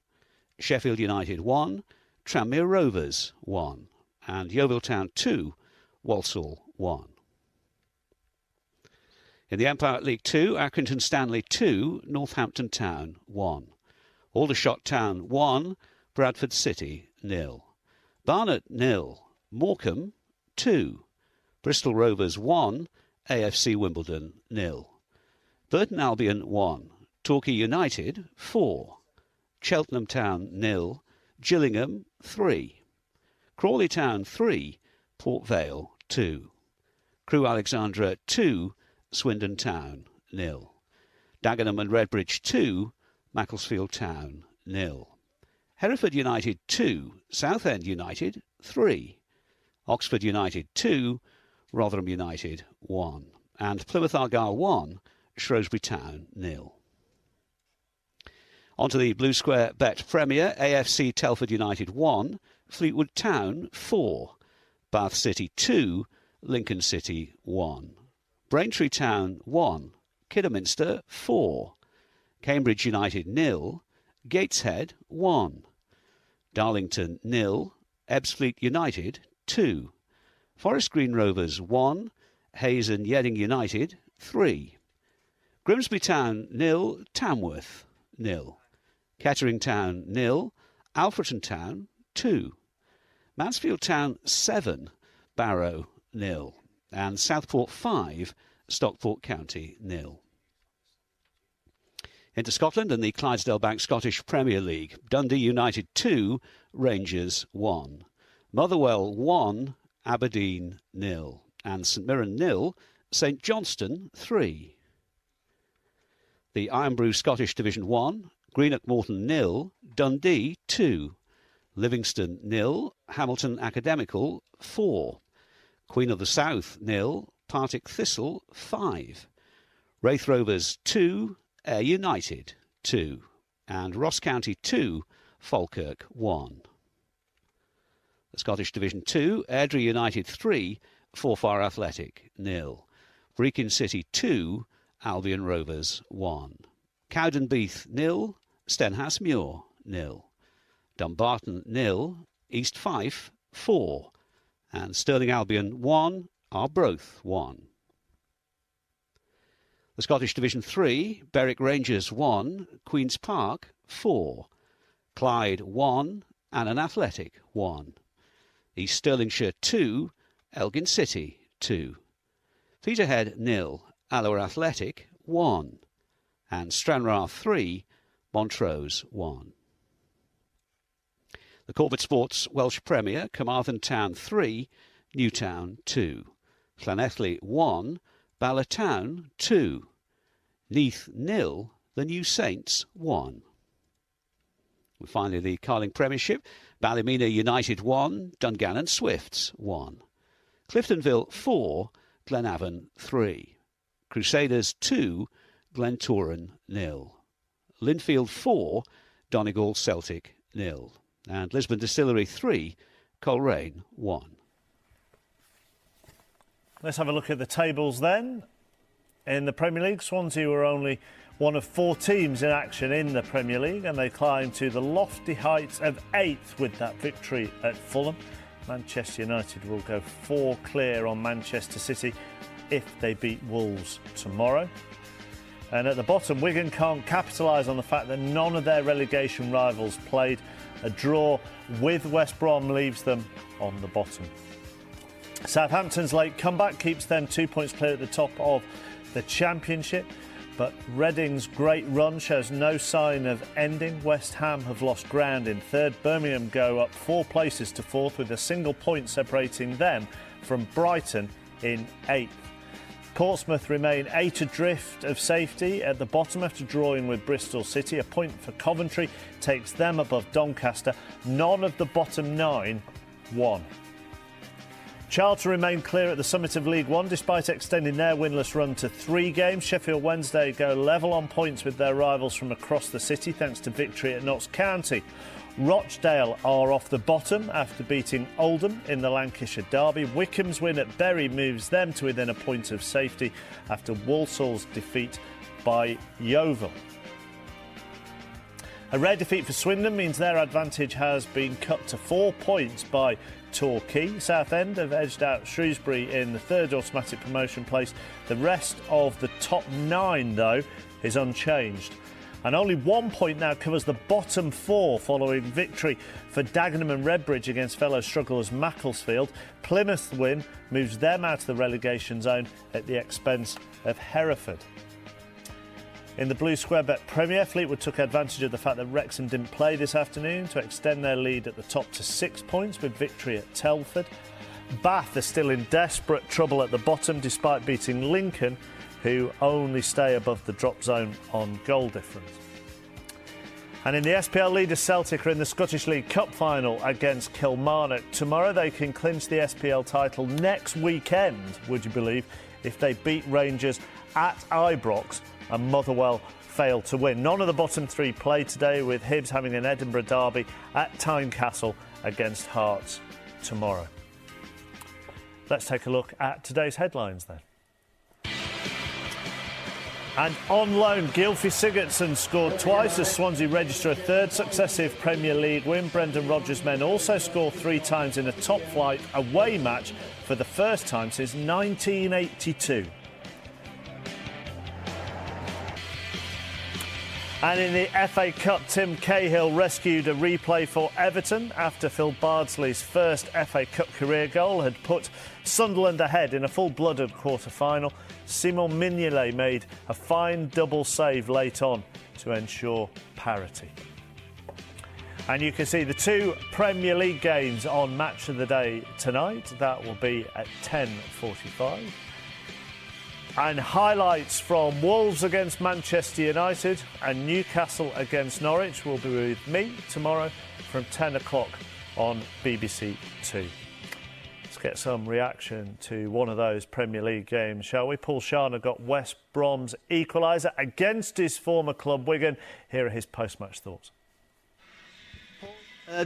Sheffield United 1, Tranmere Rovers 1. And Yeovil Town 2, Walsall 1. In the Empire League 2, Accrington Stanley 2, Northampton Town 1. Aldershot Town 1, Bradford City 0. Barnet 0, Morecambe 2. Bristol Rovers 1, AFC Wimbledon 0. Burton Albion 1, Torquay United 4. Cheltenham Town 0, Gillingham 3. Crawley Town 3, Port Vale 2. Crewe Alexandra 2, Swindon Town 0. Dagenham and Redbridge 2, Macclesfield Town 0. Hereford United 2, Southend United 3. Oxford United 2, Rotherham United 1. And Plymouth Argyle 1, Shrewsbury Town 0. On to the Blue Square Bet Premier. AFC Telford United 1, Fleetwood Town 4. Bath City 2, Lincoln City 1. Braintree Town 1, Kidderminster 4. Cambridge United 0, Gateshead 1. Darlington 0, Ebbsfleet United 2. Forest Green Rovers 1, Hayes and Yeading United 3. Grimsby Town 0, Tamworth 0. Kettering Town 0, Alfreton Town 2. Mansfield Town 7, Barrow 0. And Southport 5, Stockport County 0. Into Scotland and the Clydesdale Bank Scottish Premier League. Dundee United 2, Rangers 1. Motherwell 1, Aberdeen 0. And St Mirren 0, St Johnstone 3. The Irn-Bru Scottish Division 1, Greenock Morton 0, Dundee 2. Livingston 0, Hamilton Academical 4. Queen of the South 0, Partick Thistle 5. Wraith Rovers 2, Ayr United 2. And Ross County 2, Falkirk 1. The Scottish Division 2, Airdrie United 3, Forfar Athletic 0. Brechin City 2, Albion Rovers 1. Cowdenbeath 0, Stenhouse Muir 0. Dumbarton 0, East Fife 4. And Stirling Albion 1, Arbroath 1. The Scottish Division 3, Berwick Rangers 1, Queen's Park 4. Clyde 1, Annan Athletic 1. East Stirlingshire 2, Elgin City 2. Peterhead 0, Alloa Athletic 1. And Stranraer 3, Montrose 1. The Corbett Sports Welsh Premier, Carmarthen Town 3, Newtown 2. Llanelli 1, Bala Town 2. Neath 0, the New Saints 1. And finally the Carling Premiership, Ballymena United 1, Dungannon Swifts 1. Cliftonville 4, Glenavon 3. Crusaders 2, Glentoran 0. Linfield 4, Donegal Celtic 0. And Lisbon Distillery 3, Coleraine 1. Let's have a look at the tables then. In the Premier League, Swansea were only one of 4 teams in action in the Premier League, and they climbed to the lofty heights of 8th with that victory at Fulham. Manchester United will go 4 clear on Manchester City if they beat Wolves tomorrow. And at the bottom, Wigan can't capitalise on the fact that none of their relegation rivals played. A draw with West Brom leaves them on the bottom. Southampton's late comeback keeps them 2 points clear at the top of the Championship, but Reading's great run shows no sign of ending. West Ham have lost ground in 3rd. Birmingham go up 4 places to 4th with a single point separating them from Brighton in 8th. Portsmouth remain 8 adrift of safety at the bottom after drawing with Bristol City. A point for Coventry takes them above Doncaster. None of the bottom 9 won. Charlton remain clear at the summit of League One despite extending their winless run to 3 games. Sheffield Wednesday go level on points with their rivals from across the city thanks to victory at Notts County. Rochdale are off the bottom after beating Oldham in the Lancashire derby. Wycombe's win at Bury moves them to within a point of safety after Walsall's defeat by Yeovil. A rare defeat for Swindon means their advantage has been cut to 4 points by Torquay. Southend have edged out Shrewsbury in the 3rd automatic promotion place. The rest of the top 9, though, is unchanged. And only 1 point now covers the bottom 4 following victory for Dagenham and Redbridge against fellow strugglers Macclesfield. Plymouth's win moves them out of the relegation zone at the expense of Hereford. In the Blue Square Bet Premier, Fleetwood took advantage of the fact that Wrexham didn't play this afternoon to extend their lead at the top to 6 points with victory at Telford. Bath are still in desperate trouble at the bottom despite beating Lincoln, who only stay above the drop zone on goal difference. And in the SPL leaders, Celtic are in the Scottish League Cup final against Kilmarnock. Tomorrow they can clinch the SPL title next weekend, would you believe, if they beat Rangers at Ibrox and Motherwell failed to win. None of the bottom three play today, with Hibs having an Edinburgh derby at Tynecastle against Hearts tomorrow. Let's take a look at today's headlines then. And on loan, Gylfi Sigurdsson scored twice as Swansea register a third successive Premier League win. Brendan Rodgers' men also scored 3 times in a top-flight away match for the first time since 1982. And in the FA Cup, Tim Cahill rescued a replay for Everton after Phil Bardsley's first FA Cup career goal had put Sunderland ahead in a full-blooded quarter-final. Simon Mignolet made a fine double save late on to ensure parity. And you can see the 2 Premier League games on Match of the Day tonight. That will be at 10:45. And highlights from Wolves against Manchester United and Newcastle against Norwich will be with me tomorrow from 10 o'clock on BBC 2. Let's get some reaction to one of those Premier League games, shall we? Paul Sharner got West Brom's equaliser against his former club Wigan. Here are his post-match thoughts.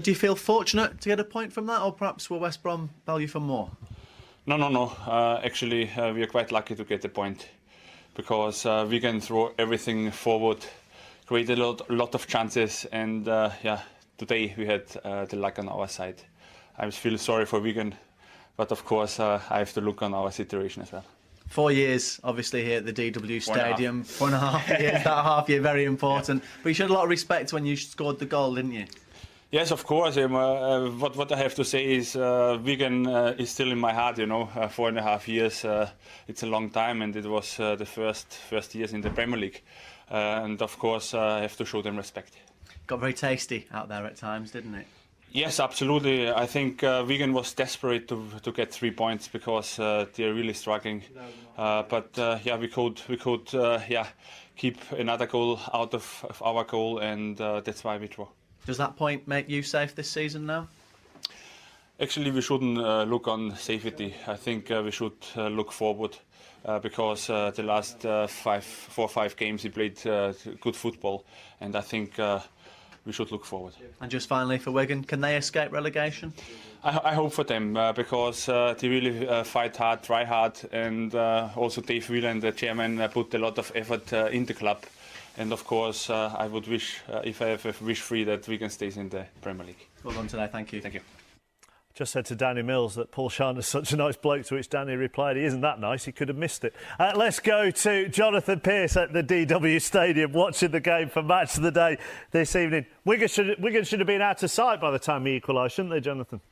Do you feel fortunate to get a point from that, or perhaps will West Brom value for more? No. Actually, we are quite lucky to get the point because we can throw everything forward, create a lot of chances, and today we had the luck on our side. I feel sorry for Wigan, but of course I have to look on our situation as well. 4 years, obviously, here at the DW Stadium. 4.5 years, that half year, very important. But you showed a lot of respect when you scored the goal, didn't you? Yes, of course. What I have to say is Wigan is still in my heart, 4.5 years. It's a long time, and it was the first years in the Premier League. And of course, I have to show them respect. Got very tasty out there at times, didn't it? Yes, absolutely. I think Wigan was desperate to get 3 points because they're really struggling. But we could keep another goal out of our goal, and that's why we draw. Does that point make you safe this season now? Actually, we shouldn't look on safety. I think we should look forward because the last 4 or 5 games we played good football, and I think we should look forward. And just finally for Wigan, can they escape relegation? I hope for them because they really fight hard, try hard, and also Dave Whelan, the chairman, put a lot of effort in the club. And of course, I would wish, if I have a wish free, that Wigan stays in the Premier League. Well done today, thank you. Thank you. Just said to Danny Mills that Paul Sharner's such a nice bloke, to which Danny replied, he isn't that nice, he could have missed it. Let's go to Jonathan Pearce at the DW Stadium, watching the game for Match of the Day this evening. Wigan should have been out of sight by the time he equalised, shouldn't they, Jonathan?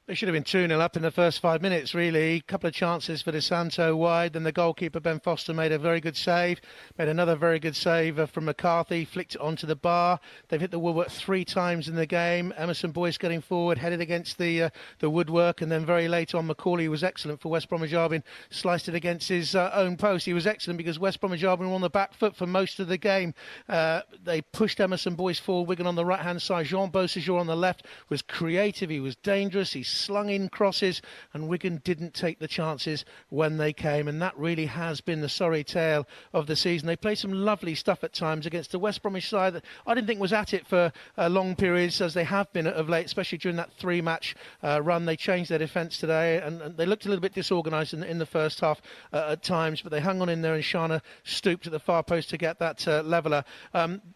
They should have been 2-0 up in the first 5 minutes, really. A couple of chances for De Santo wide. Then the goalkeeper, Ben Foster, made a very good save. Made another very good save from McCarthy. Flicked it onto the bar. They've hit the woodwork 3 times in the game. Emerson Boyce getting forward, headed against the woodwork. And then very late on, Macaulay was excellent for West Bromwich Albion. Sliced it against his own post. He was excellent because West Bromwich Albion were on the back foot for most of the game. They pushed Emerson Boyce forward. Wigan on the right-hand side. Jean Beausejour on the left was creative. He was dangerous. He slung in crosses, and Wigan didn't take the chances when they came, and that really has been the sorry tale of the season. They played some lovely stuff at times against the West Bromwich side that I didn't think was at it for long periods, as they have been of late, especially during that 3-match run. They changed their defence today, and they looked a little bit disorganised in the first half at times, but they hung on in there, and Sharner stooped at the far post to get that leveller.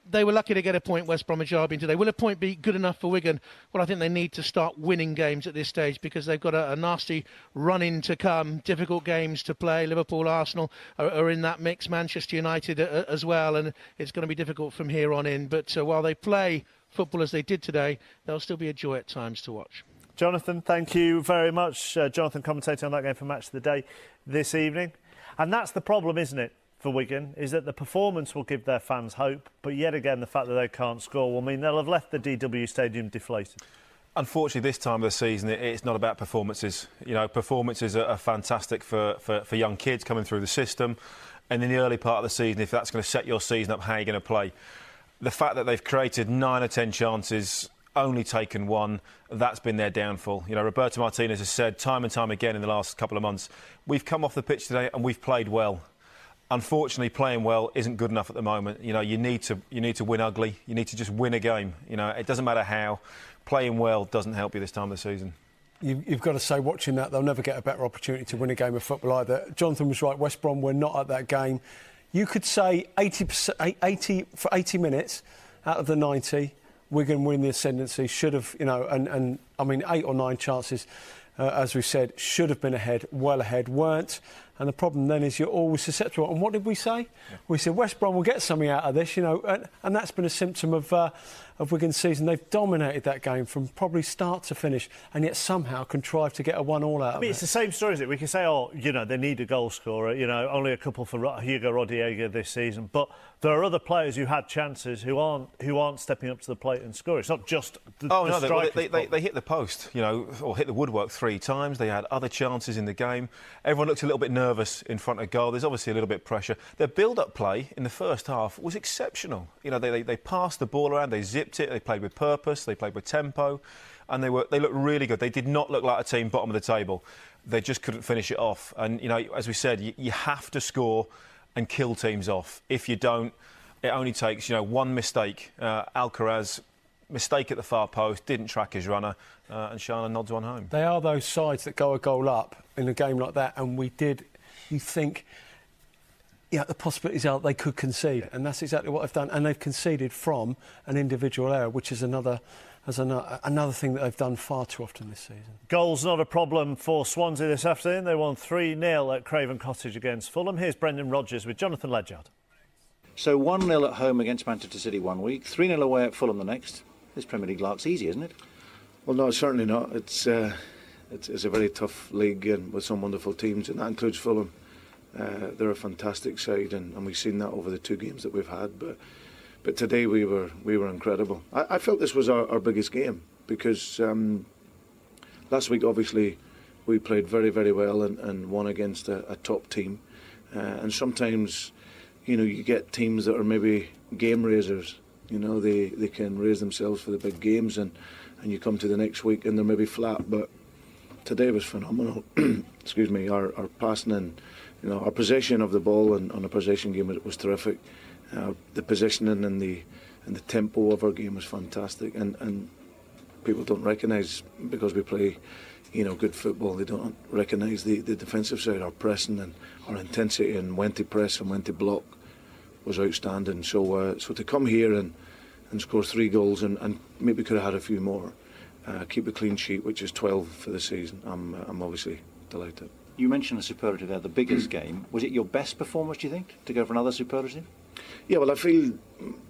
They were lucky to get a point, West Bromwich Albion, today. Will a point be good enough for Wigan? Well, I think they need to start winning games at this stage, because they've got a nasty run-in to come, difficult games to play. Liverpool, Arsenal are in that mix, Manchester United as well, and it's going to be difficult from here on in. But while they play football as they did today, they'll still be a joy at times to watch. Jonathan, thank you very much. Jonathan, commentator on that game for Match of the Day this evening. And that's the problem, isn't it, for Wigan, is that the performance will give their fans hope, but yet again the fact that they can't score will mean they'll have left the DW Stadium deflated. Unfortunately, this time of the season, it's not about performances. You know, performances are fantastic for young kids coming through the system. And in the early part of the season, if that's going to set your season up, how you're going to play. The fact that they've created 9 or 10 chances, only taken 1, that's been their downfall. You know, Roberto Martinez has said time and time again in the last couple of months, we've come off the pitch today and we've played well. Unfortunately, playing well isn't good enough at the moment. You know, you need to win ugly. You need to just win a game. You know, it doesn't matter how. Playing well doesn't help you this time of the season. You've got to say, watching that, they'll never get a better opportunity to win a game of football either. Jonathan was right, West Brom were not at that game. You could say 80 for 80 minutes out of the 90, Wigan win the ascendancy, should have, you know, and I mean, 8 or 9 chances, as we said, should have been ahead, well ahead, weren't. And the problem then is you're always susceptible. And what did we say? Yeah. We said West Brom will get something out of this, you know, and that's been a symptom of Wigan's season. They've dominated that game from probably start to finish, and yet somehow contrived to get a 1-1 out of it. It's the same story, isn't it? We can say, oh, you know, they need a goal scorer. You know, only a couple for Hugo Rodallega this season, but there are other players who had chances who aren't stepping up to the plate and scoring. It's not just the strikers. They hit the post, you know, or hit the woodwork 3 times. They had other chances in the game. Everyone looked a little bit nervous in front of goal. There's obviously a little bit of pressure. Their build-up play in the first half was exceptional. You know, they passed the ball around, they zipped it, they played with purpose, they played with tempo, and they looked really good. They did not look like a team bottom of the table. They just couldn't finish it off. And, you know, as we said, you have to score and kill teams off. If you don't, it only takes, you know, one mistake. Alcaraz, mistake at the far post, didn't track his runner, and Shana nods one home. They are those sides that go a goal up in a game like that, and you think, yeah, the possibilities are they could concede, and that's exactly what they've done. And they've conceded from an individual error, which is another thing that they've done far too often this season. Goals not a problem for Swansea this afternoon. They won 3-0 at Craven Cottage against Fulham. Here's Brendan Rodgers with Jonathan Ledyard. So 1-0 at home against Manchester City one week, 3-0 away at Fulham the next. This Premier League lark's easy, isn't it? Well, no, certainly not. It's a very tough league and with some wonderful teams, and that includes Fulham. They're a fantastic side, and we've seen that over the 2 games that we've had. But today we were incredible. I felt this was our biggest game because last week obviously we played very, very well and won against a top team. And sometimes, you know, you get teams that are maybe game raisers. You know, they can raise themselves for the big games, and you come to the next week and they're maybe flat. But today was phenomenal. Excuse me, our passing and, you know, our possession of the ball and on a possession game was terrific. The positioning and the tempo of our game was fantastic, and people don't recognise, because we play, you know, good football, they don't recognise the defensive side. Our pressing and our intensity and when to press and when to block was outstanding. So to come here and score 3 goals and maybe could have had a few more, keep a clean sheet, which is 12 for the season, I'm obviously delighted. You mentioned a superlative there, the biggest game. Was it your best performance, do you think, to go for another superlative? Yeah, well, I feel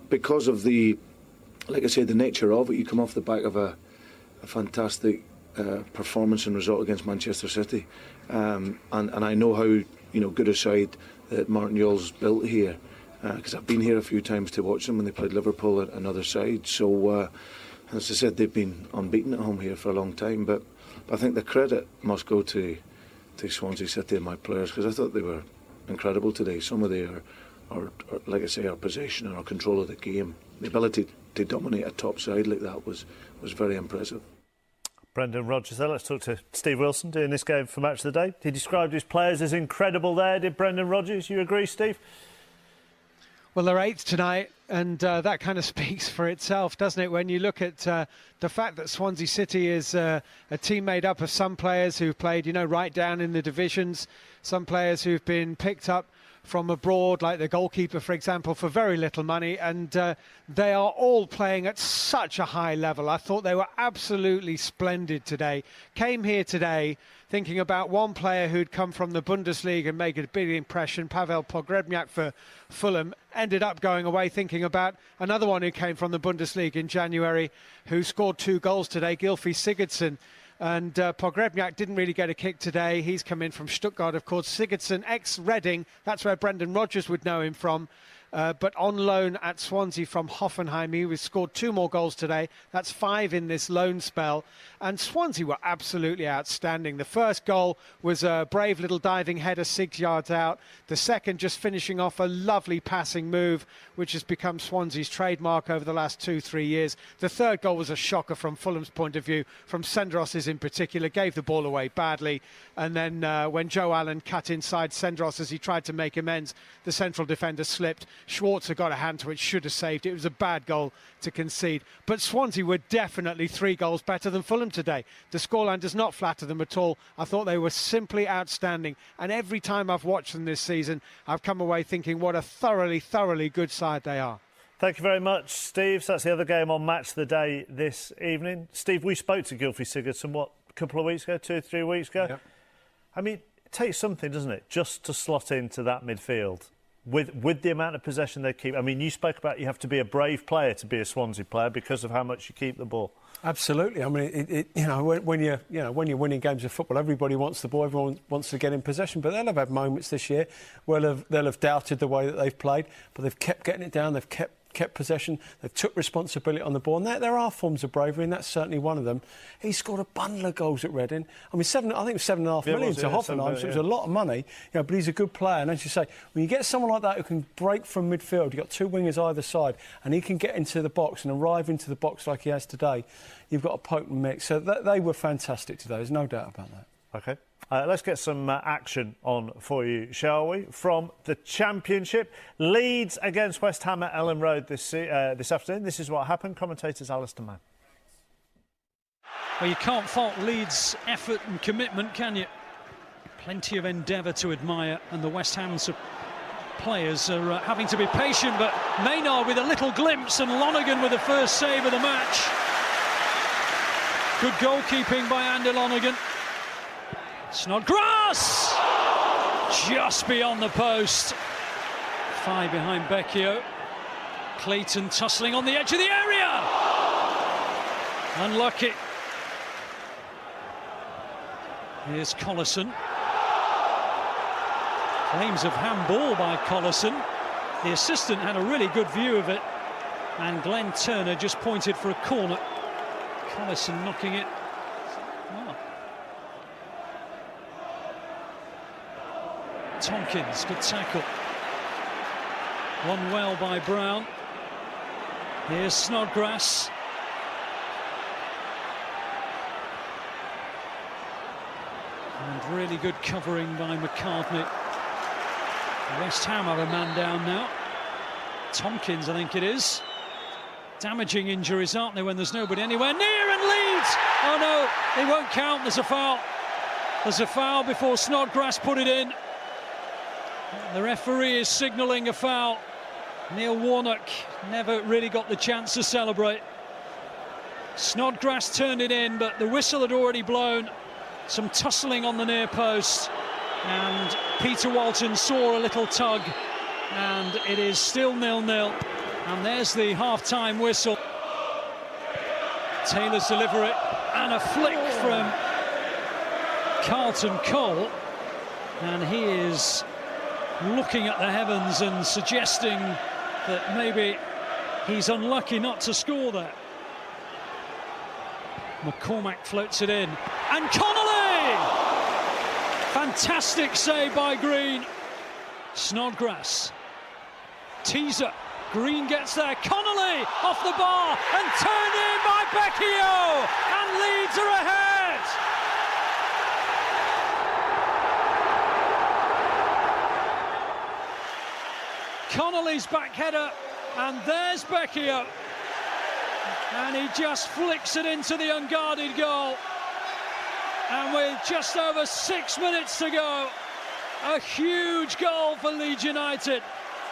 because of like I said, the nature of it, you come off the back of a fantastic performance and result against Manchester City, and I know how, you know, good a side that Martin Jol's built here, because I've been here a few times to watch them when they played Liverpool at another side. So, as I said, they've been unbeaten at home here for a long time. But I think the credit must go to Swansea City and my players, because I thought they were incredible today. Some of their, like I say, our possession and our control of the game, the ability to dominate a top side like that was very impressive. Brendan Rodgers there. Let's talk to Steve Wilson doing this game for Match of the Day. He described his players as incredible there. Did Brendan Rodgers? You agree, Steve? Well, they're 8th tonight, and that kind of speaks for itself, doesn't it? When you look at the fact that Swansea City is a team made up of some players who've played, you know, right down in the divisions, some players who've been picked up from abroad, like the goalkeeper, for example, for very little money, and they are all playing at such a high level. I thought they were absolutely splendid today. Came here today thinking about one player who'd come from the Bundesliga and make a big impression, Pavel Pogrebniak for Fulham. Ended up going away thinking about another one who came from the Bundesliga in January, who scored 2 goals today, Gylfi Sigurdsson. And Pogrebniak didn't really get a kick today. He's come in from Stuttgart, of course. Sigurdsson, ex-Reading, that's where Brendan Rodgers would know him from. but on loan at Swansea from Hoffenheim. He scored 2 more goals today. That's 5 in this loan spell. And Swansea were absolutely outstanding. The first goal was a brave little diving header 6 yards out. The second just finishing off a lovely passing move, which has become Swansea's trademark over the last 2-3 years. The third goal was a shocker from Fulham's point of view, from Sendros's in particular. Gave the ball away badly. And then when Joe Allen cut inside Sendros as he tried to make amends, the central defender slipped. Schwarzer got a hand to it, should have saved it. It was a bad goal to concede. But Swansea were definitely 3 goals better than Fulham today. The scoreline does not flatter them at all. I thought they were simply outstanding. And every time I've watched them this season, I've come away thinking what a thoroughly, thoroughly good side they are. Thank you very much, Steve. So that's the other game on Match of the Day this evening. Steve, we spoke to Gylfi Sigurdsson, what, a couple of weeks ago, 2 or 3 weeks ago? Yep. I mean, it takes something, doesn't it, just to slot into that midfield with the amount of possession they keep. I mean, you spoke about you have to be a brave player to be a Swansea player because of how much you keep the ball. Absolutely. I mean, when you're winning games of football, everybody wants the ball, everyone wants to get in possession. But they'll have had moments this year where they'll have doubted the way that they've played, but they've kept getting it down. They've kept possession. They've took responsibility on the ball, and there are forms of bravery, and that's certainly one of them. He scored a bundle of goals at Reading. I mean, I think it was 7.5 million to Hoffenheim, so it was a lot of money. But he's a good player, and as you say, when you get someone like that who can break from midfield, you've got 2 wingers either side, and he can get into the box and arrive into the box like he has today. You've got a potent mix. So they were fantastic today. There's no doubt about that. OK. Let's get some action on for you, shall we? From the Championship, Leeds against West Ham at Ellen Road this afternoon. This is what happened. Commentators Alistair Mann. Well, you can't fault Leeds' effort and commitment, can you? Plenty of endeavour to admire, and the West Ham players are having to be patient, but Maynard with a little glimpse and Lonergan with the first save of the match. Good goalkeeping by Andy Lonergan. Snodgrass! Just beyond the post. 5 behind Becchio. Clayton tussling on the edge of the area. Unlucky. Here's Collison. Claims of handball by Collison. The assistant had a really good view of it, and Glenn Turner just pointed for a corner. Collison knocking it. Tompkins, good tackle. Won well by Brown. Here's Snodgrass. And really good covering by McCartney. West Ham have a man down now. Tompkins, I think it is. Damaging injuries, aren't they, when there's nobody anywhere near, and Leeds! Oh no, it won't count, there's a foul. There's a foul before Snodgrass put it in. The referee is signalling a foul. Neil Warnock never really got the chance to celebrate. Snodgrass turned it in, but the whistle had already blown. Some tussling on the near post, and Peter Walton saw a little tug, and it is still 0-0. And there's the half-time whistle. Taylor's delivery, and a flick from Carlton Cole, and he is looking at the heavens and suggesting that maybe he's unlucky not to score there. McCormack floats it in, and Connolly! Fantastic save by Green. Snodgrass. Teaser. Green gets there. Connolly off the bar and turned in by Becchio, and Leeds are ahead. Connolly's back header, and there's Becchio, and he just flicks it into the unguarded goal. And with just over 6 minutes to go, a huge goal for Leeds United,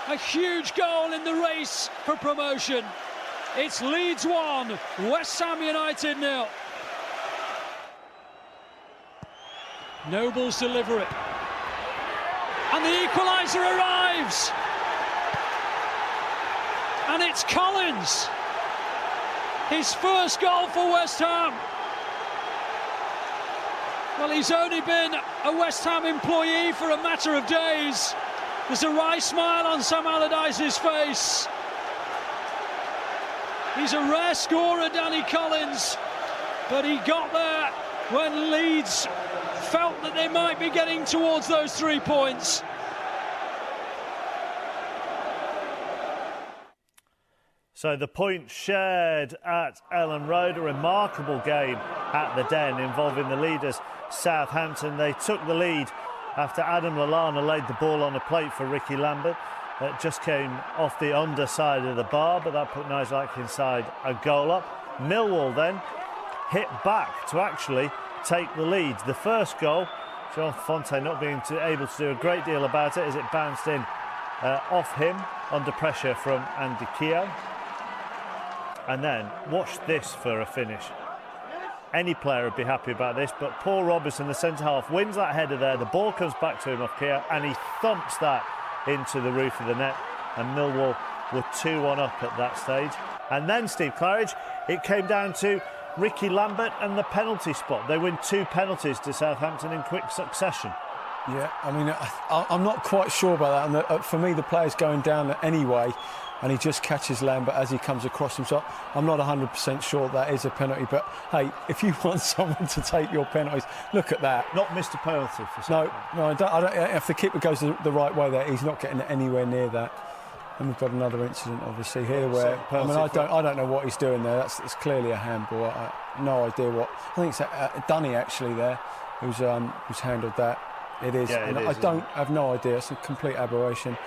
a huge goal in the race for promotion. It's Leeds 1, West Ham United 0. Noble's delivery, and the equaliser arrives. And it's Collins, his first goal for West Ham. Well, he's only been a West Ham employee for a matter of days, There's a wry smile on Sam Allardyce's face. He's a rare scorer, Danny Collins, but he got there when Leeds felt that they might be getting towards those 3 points. So the point shared at Ellen Road, a remarkable game at the Den involving the leaders Southampton. They took the lead after Adam Lallana laid the ball on a plate for Ricky Lambert. It just came off the underside of the bar, but that put Nijlak inside a goal up. Millwall then hit back to actually take the lead. The first goal, John Fonte not being able to do a great deal about it as it bounced in off him under pressure from Andy Keogh. And then watch this for a finish. Any player would be happy about this, but Paul Robinson, the centre-half, wins that header there. The ball comes back to him off Keogh, and he thumps that into the roof of the net. And Millwall were 2-1 up at that stage. And then, Steve Claridge, it came down to Ricky Lambert and the penalty spot. They win 2 penalties to Southampton in quick succession. Yeah, I mean, I'm not quite sure about that. And for me, the player's going down anyway, and he just catches Lambert as he comes across him. So I'm not 100% sure that is a penalty. But, hey, if you want someone to take your penalties, look at that. Not missed a penalty for No, I don't. If the keeper goes the right way there, he's not getting anywhere near that. And we've got another incident, obviously, here where I don't know what he's doing there. It's clearly a handball. I have no idea what. I think it's Dunny actually there who's handled that. It is. Yeah, and it is, I have no idea. It's a complete aberration.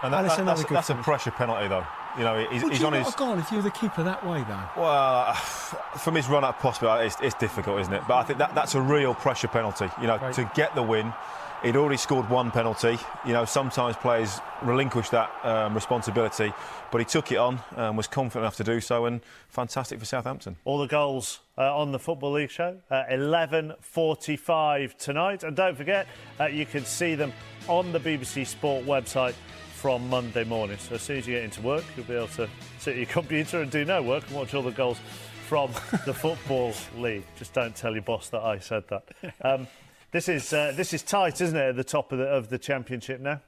And that's a pressure penalty, though. You know, he's on his. Gone if you're the keeper that way, though. Well, from his run up possibility, it's difficult, isn't it? But I think that's a real pressure penalty. You know, to get the win. He'd already scored 1 penalty. You know, sometimes players relinquish that responsibility, but he took it on and was confident enough to do so, and fantastic for Southampton. All the goals on the Football League show at 11:45 tonight. And don't forget, you can see them on the BBC Sport website from Monday morning. So as soon as you get into work, you'll be able to sit at your computer and do no work and watch all the goals from the Football League. Just don't tell your boss that I said that. This is tight, isn't it, at the top of the Championship now?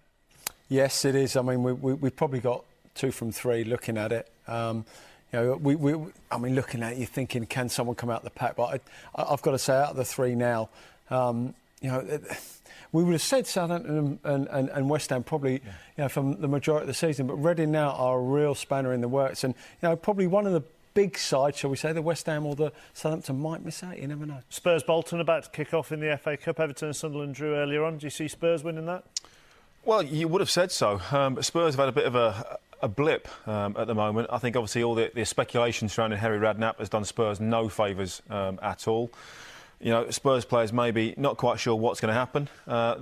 Yes, it is. I mean, we've probably got 2 from 3 looking at it. You know, I mean, looking at it, you're thinking, can someone come out the pack? But I've got to say, out of the 3 now, you know, we would have said Southampton and West Ham probably, you know, from the majority of the season. But Reading now are a real spanner in the works, and you know, probably one of the big side, shall we say, the West Ham or the Southampton might miss out. You never know. Spurs Bolton about to kick off in the FA Cup. Everton and Sunderland drew earlier on. Do you see Spurs winning that? Well, you would have said so. But Spurs have had a bit of a blip at the moment. I think obviously all the speculation surrounding Harry Redknapp has done Spurs no favours at all. You know, Spurs players maybe not quite sure what's going to happen.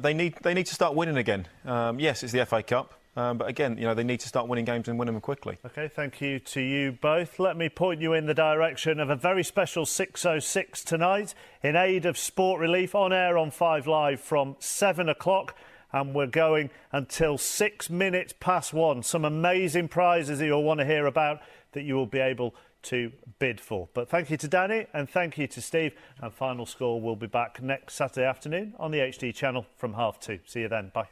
They need to start winning again. Yes, it's the FA Cup. But again, you know, they need to start winning games and winning them quickly. OK, thank you to you both. Let me point you in the direction of a very special 6:06 tonight in aid of sport relief, on air on 5 Live from 7 o'clock. And we're going until 6 minutes past 1. Some amazing prizes that you'll want to hear about that you will be able to bid for. But thank you to Danny and thank you to Steve. And Final Score will be back next Saturday afternoon on the HD channel from 2:30. See you then. Bye.